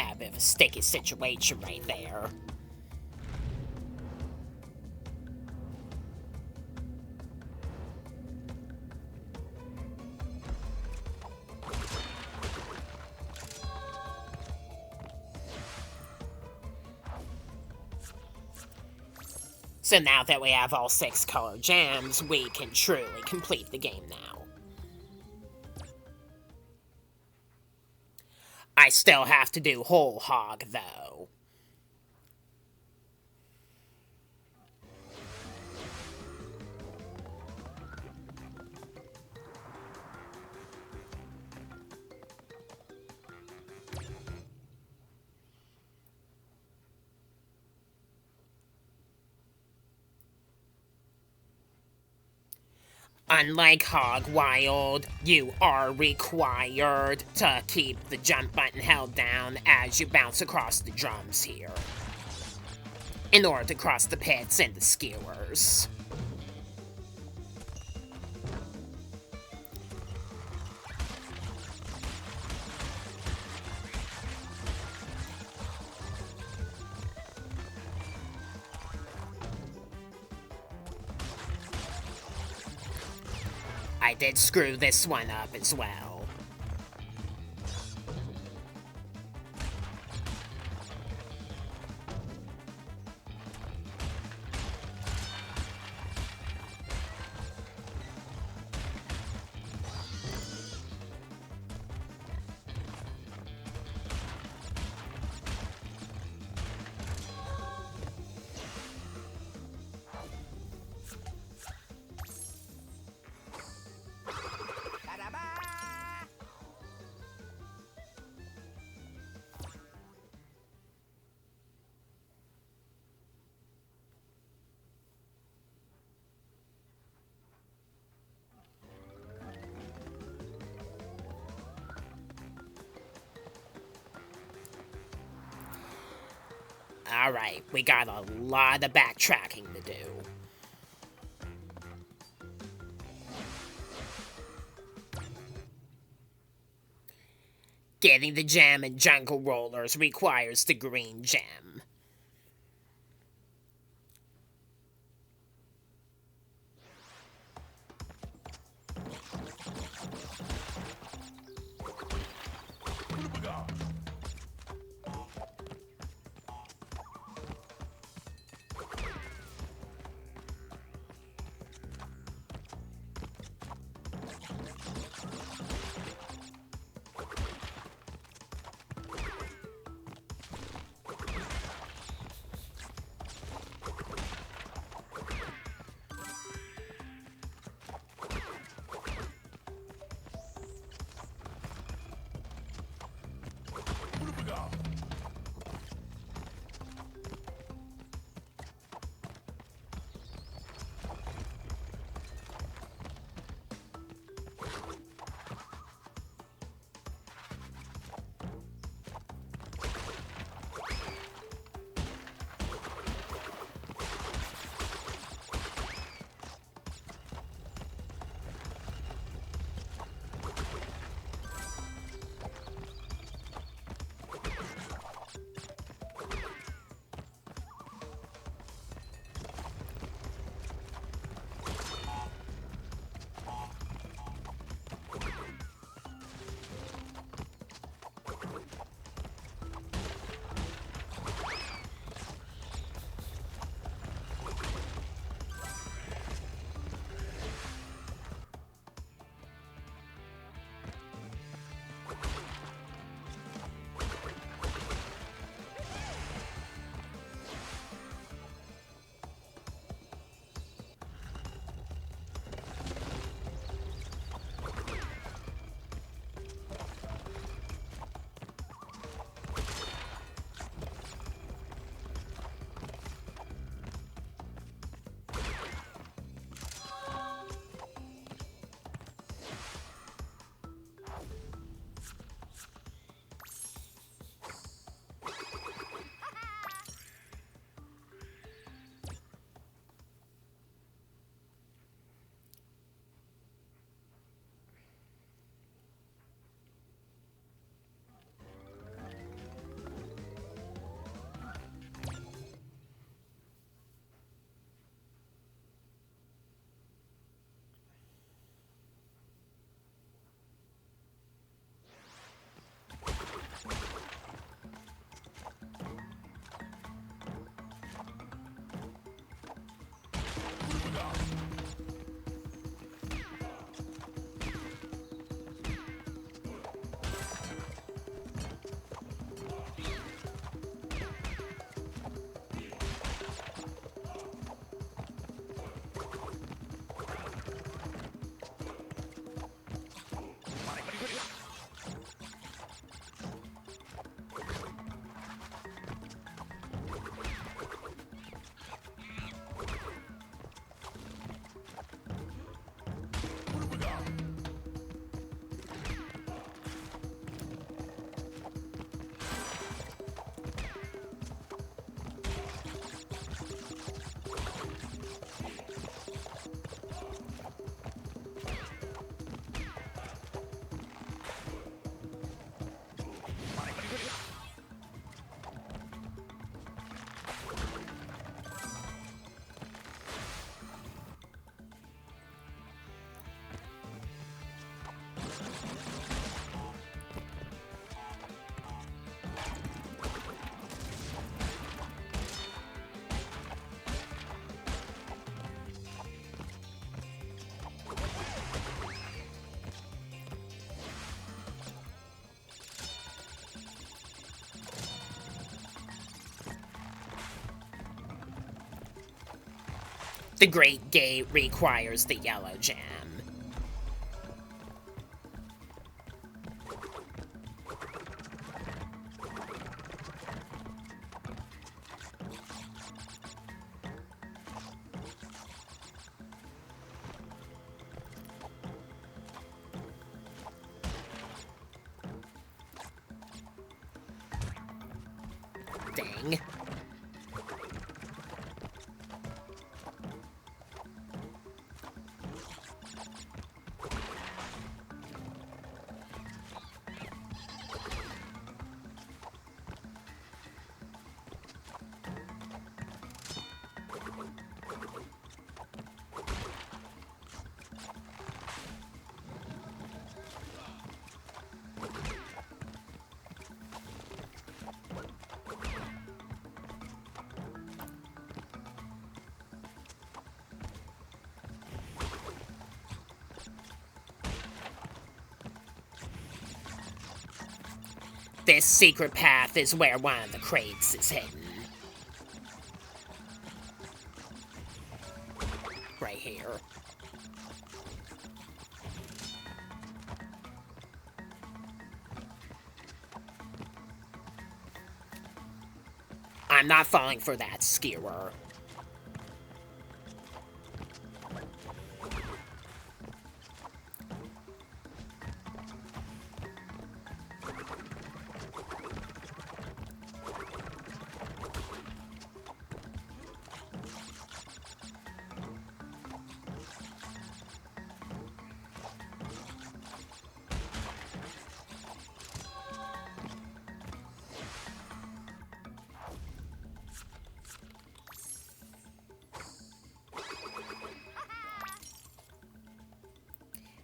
S1: A bit of a sticky situation right there. So now that we have all 6 color gems, we can truly complete the game now. I still have to do Whole Hog, though. Unlike Hog Wild, you are required to keep the jump button held down as you bounce across the drums here, in order to cross the pits and the skewers. I did screw this one up as well. Alright, we got a lot of backtracking to do. Getting the gem in Jungle Rollers requires the green gem. The Great Gate requires the yellow gem. Dang. This secret path is where one of the crates is hidden. Right here. I'm not falling for that skewer.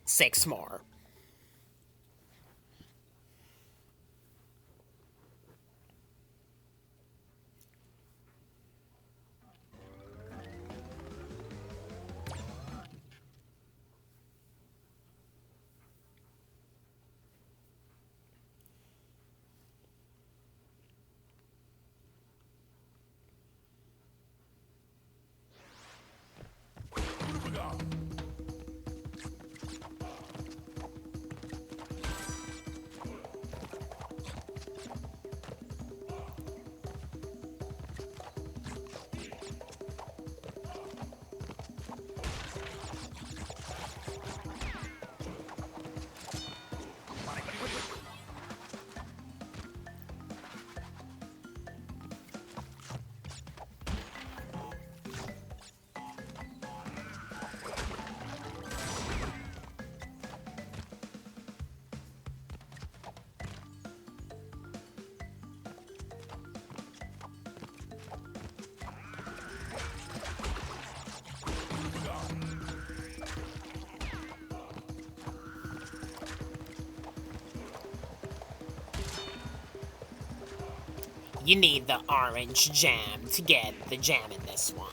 S1: Six more. You need the orange gem to get the gem in this one.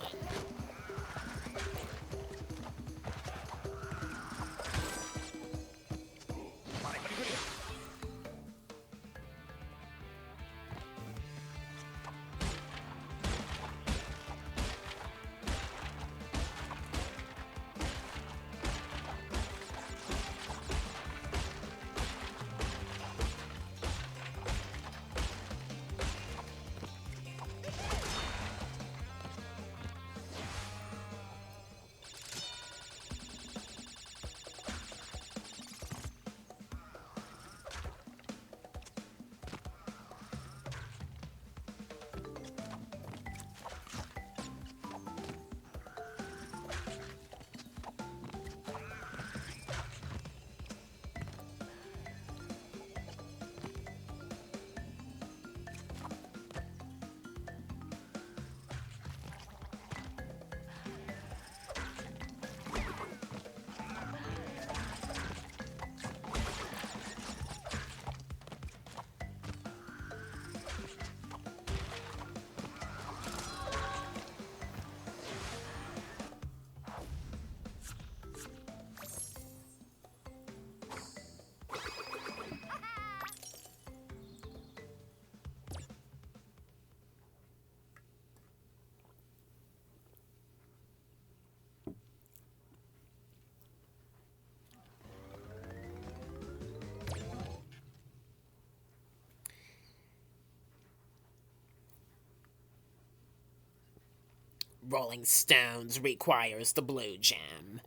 S1: Rolling Stones requires the blue gem.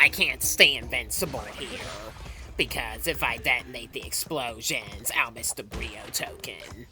S1: I can't stay invincible here, because if I detonate the explosions, I'll miss the Brio token.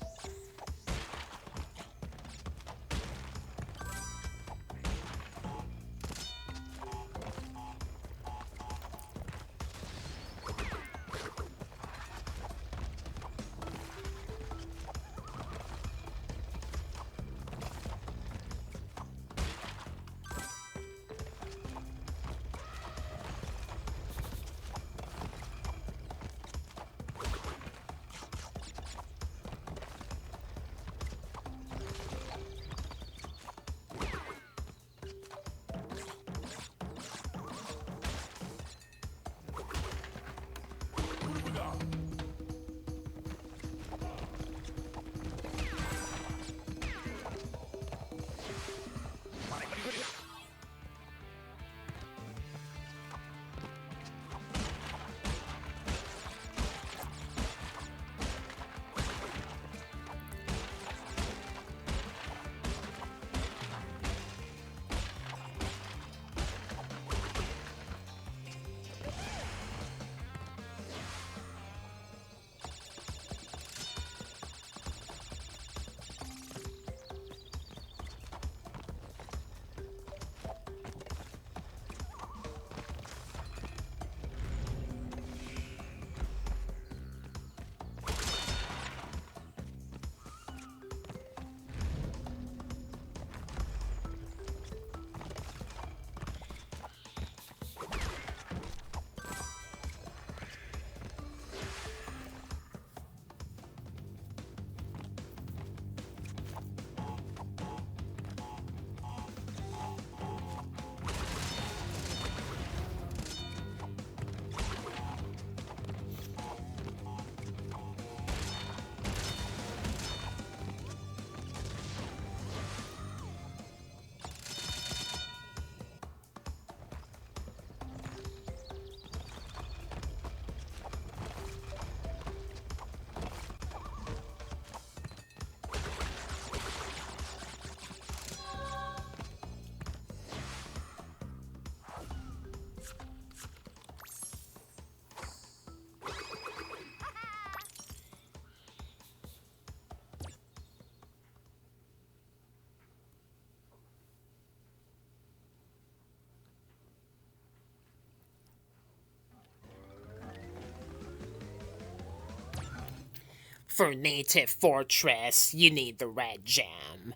S1: For Native Fortress, you need the red gem.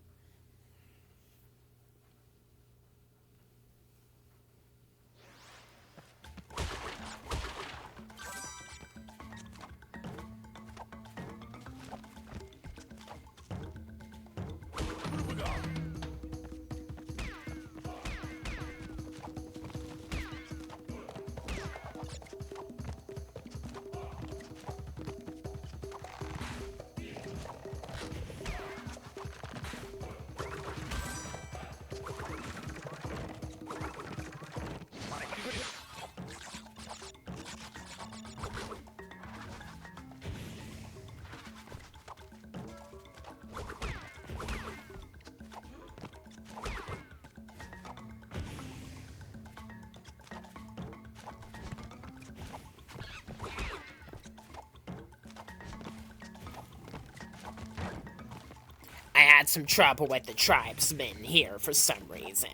S1: I had some trouble with the tribesmen here for some reason.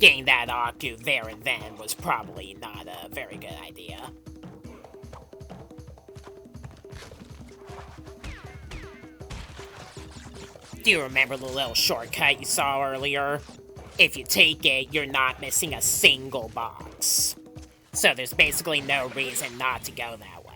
S1: Getting that Aku there and then was probably not a very good idea. Do you remember the little shortcut you saw earlier? If you take it, you're not missing a single box. So there's basically no reason not to go that way.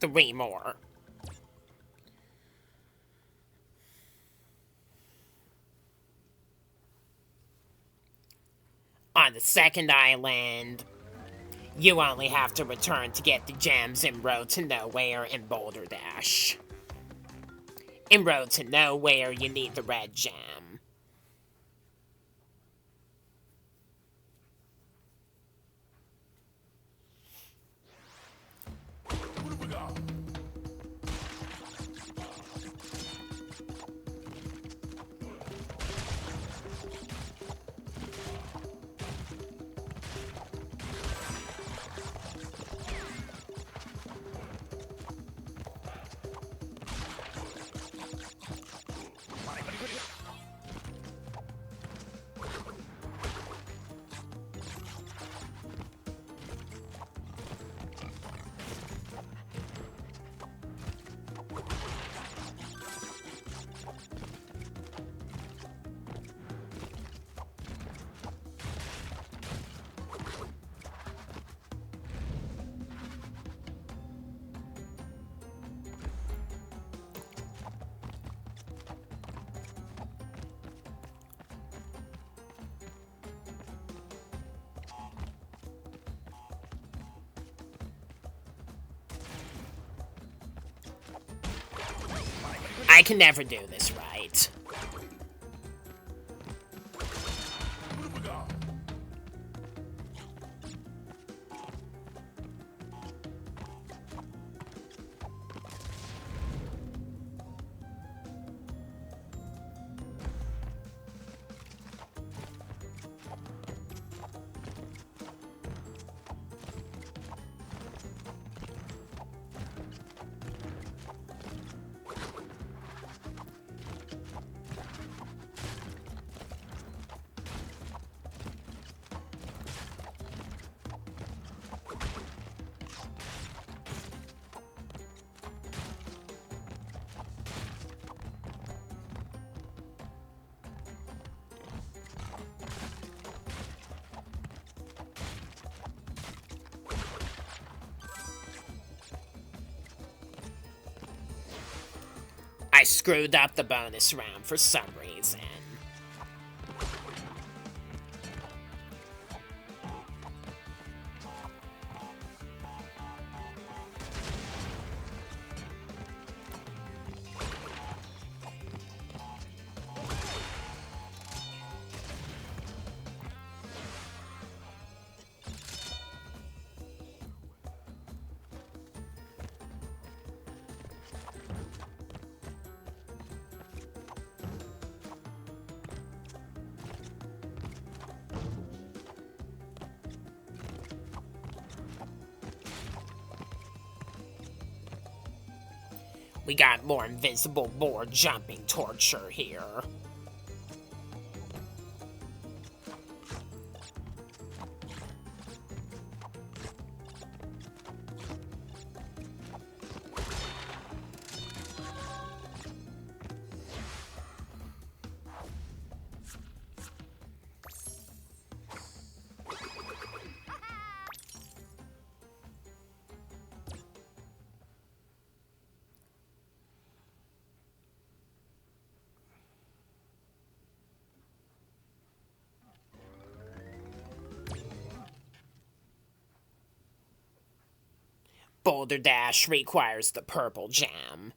S1: Three more. On the second island, you only have to return to get the gems in Road to Nowhere and Boulder Dash. In Road to Nowhere, you need the red gem. I can never do this right. I screwed up the bonus round for some reason. We got more invisible board jumping torture here. Boulder Dash requires the purple gem.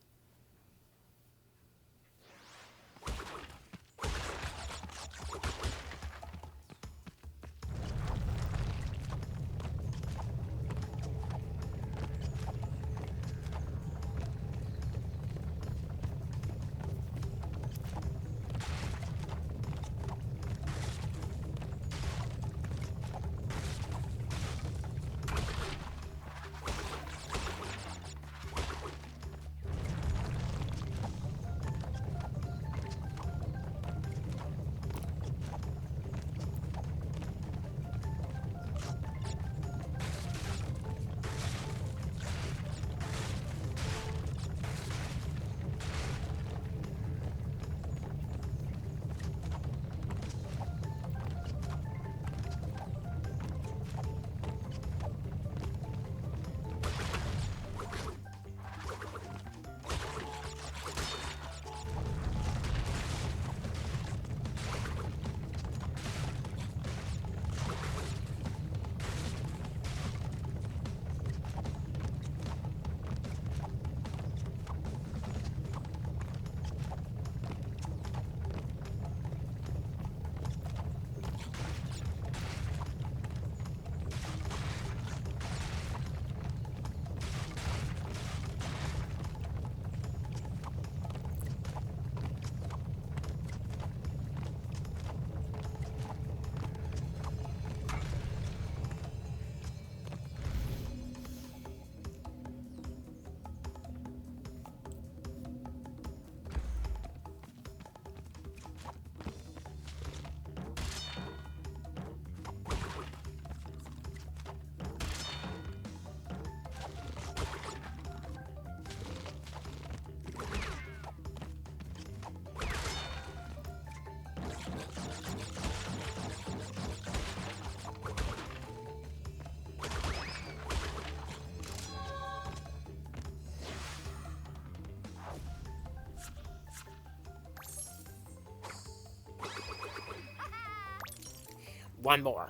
S1: One more.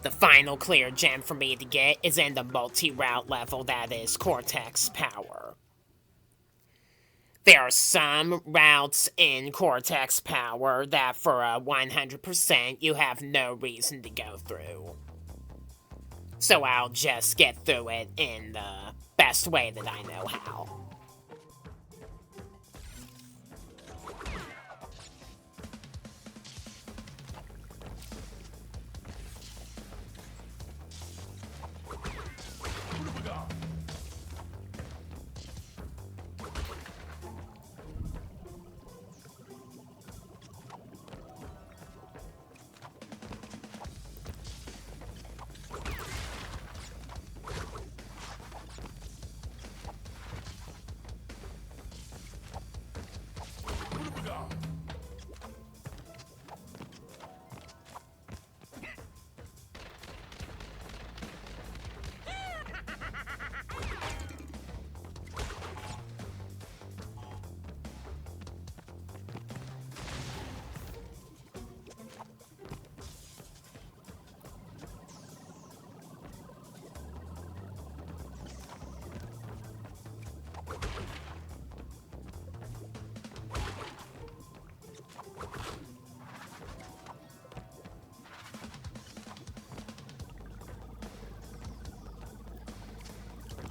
S1: The final clear gem for me to get is in the multi-route level that is Cortex Power. There are some routes in Cortex Power that for a 100% you have no reason to go through. So I'll just get through it in the best way that I know how.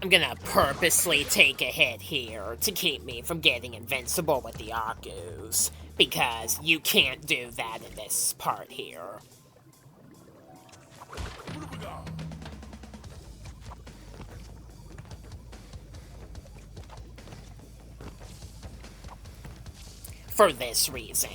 S1: I'm gonna purposely take a hit here to keep me from getting invincible with the Akus, because you can't do that in this part here. For this reason.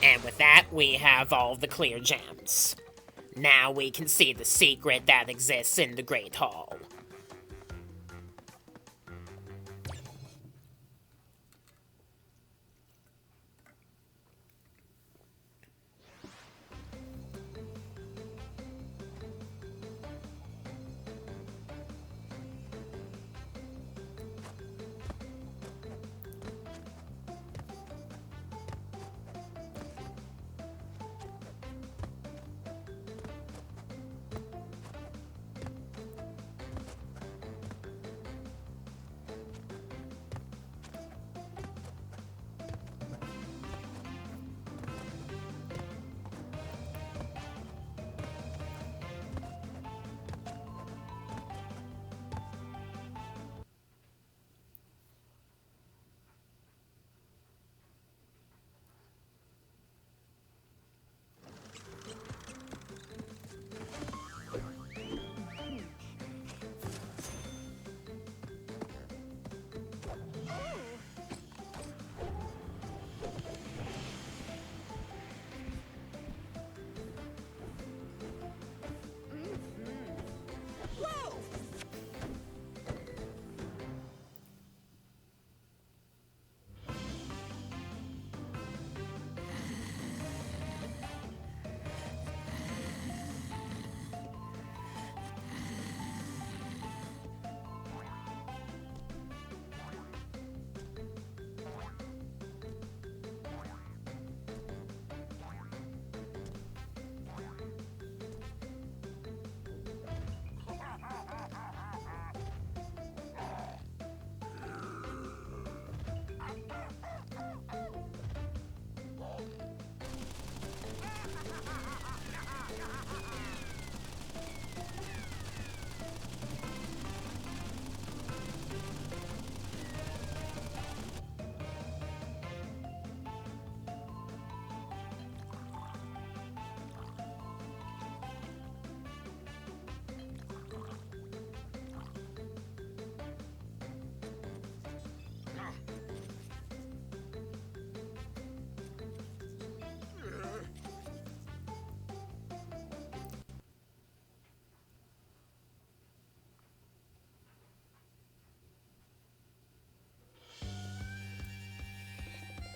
S1: And with that, we have all the clear gems. Now we can see the secret that exists in the Great Hall.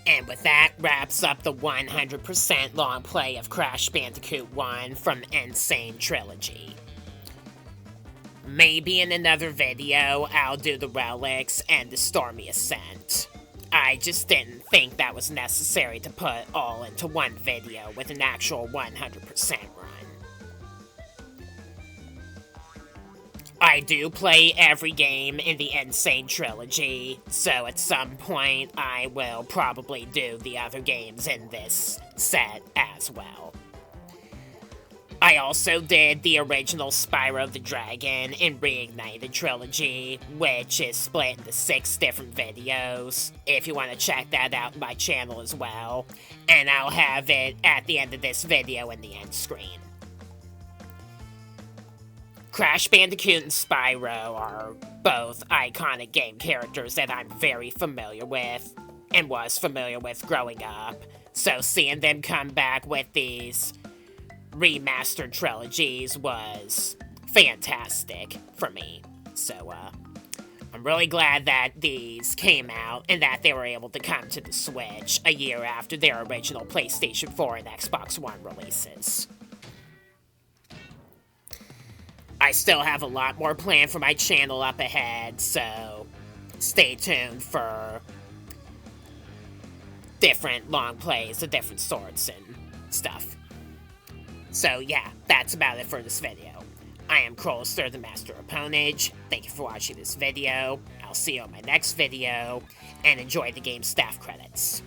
S1: And with that wraps up the 100% long play of Crash Bandicoot 1 from Sane Trilogy. Maybe in another video, I'll do the relics and the Stormy Ascent. I just didn't think that was necessary to put all into one video with an actual 100% run. I do play every game in the Sane Trilogy, so at some point I will probably do the other games in this set as well. I also did the original Spyro the Dragon and Reignited Trilogy, which is split into 6 different videos, if you want to check that out on my channel as well, and I'll have it at the end of this video in the end screen. Crash Bandicoot and Spyro are both iconic game characters that I'm very familiar with, and was familiar with growing up, so seeing them come back with these remastered trilogies was fantastic for me. So, I'm really glad that these came out and that they were able to come to the Switch a year after their original PlayStation 4 and Xbox One releases. I still have a lot more planned for my channel up ahead, so stay tuned for different long plays of different sorts and stuff. So yeah, that's about it for this video. I am Crowster, the Master of Ponage. Thank you for watching this video. I'll see you on my next video, and enjoy the game staff credits.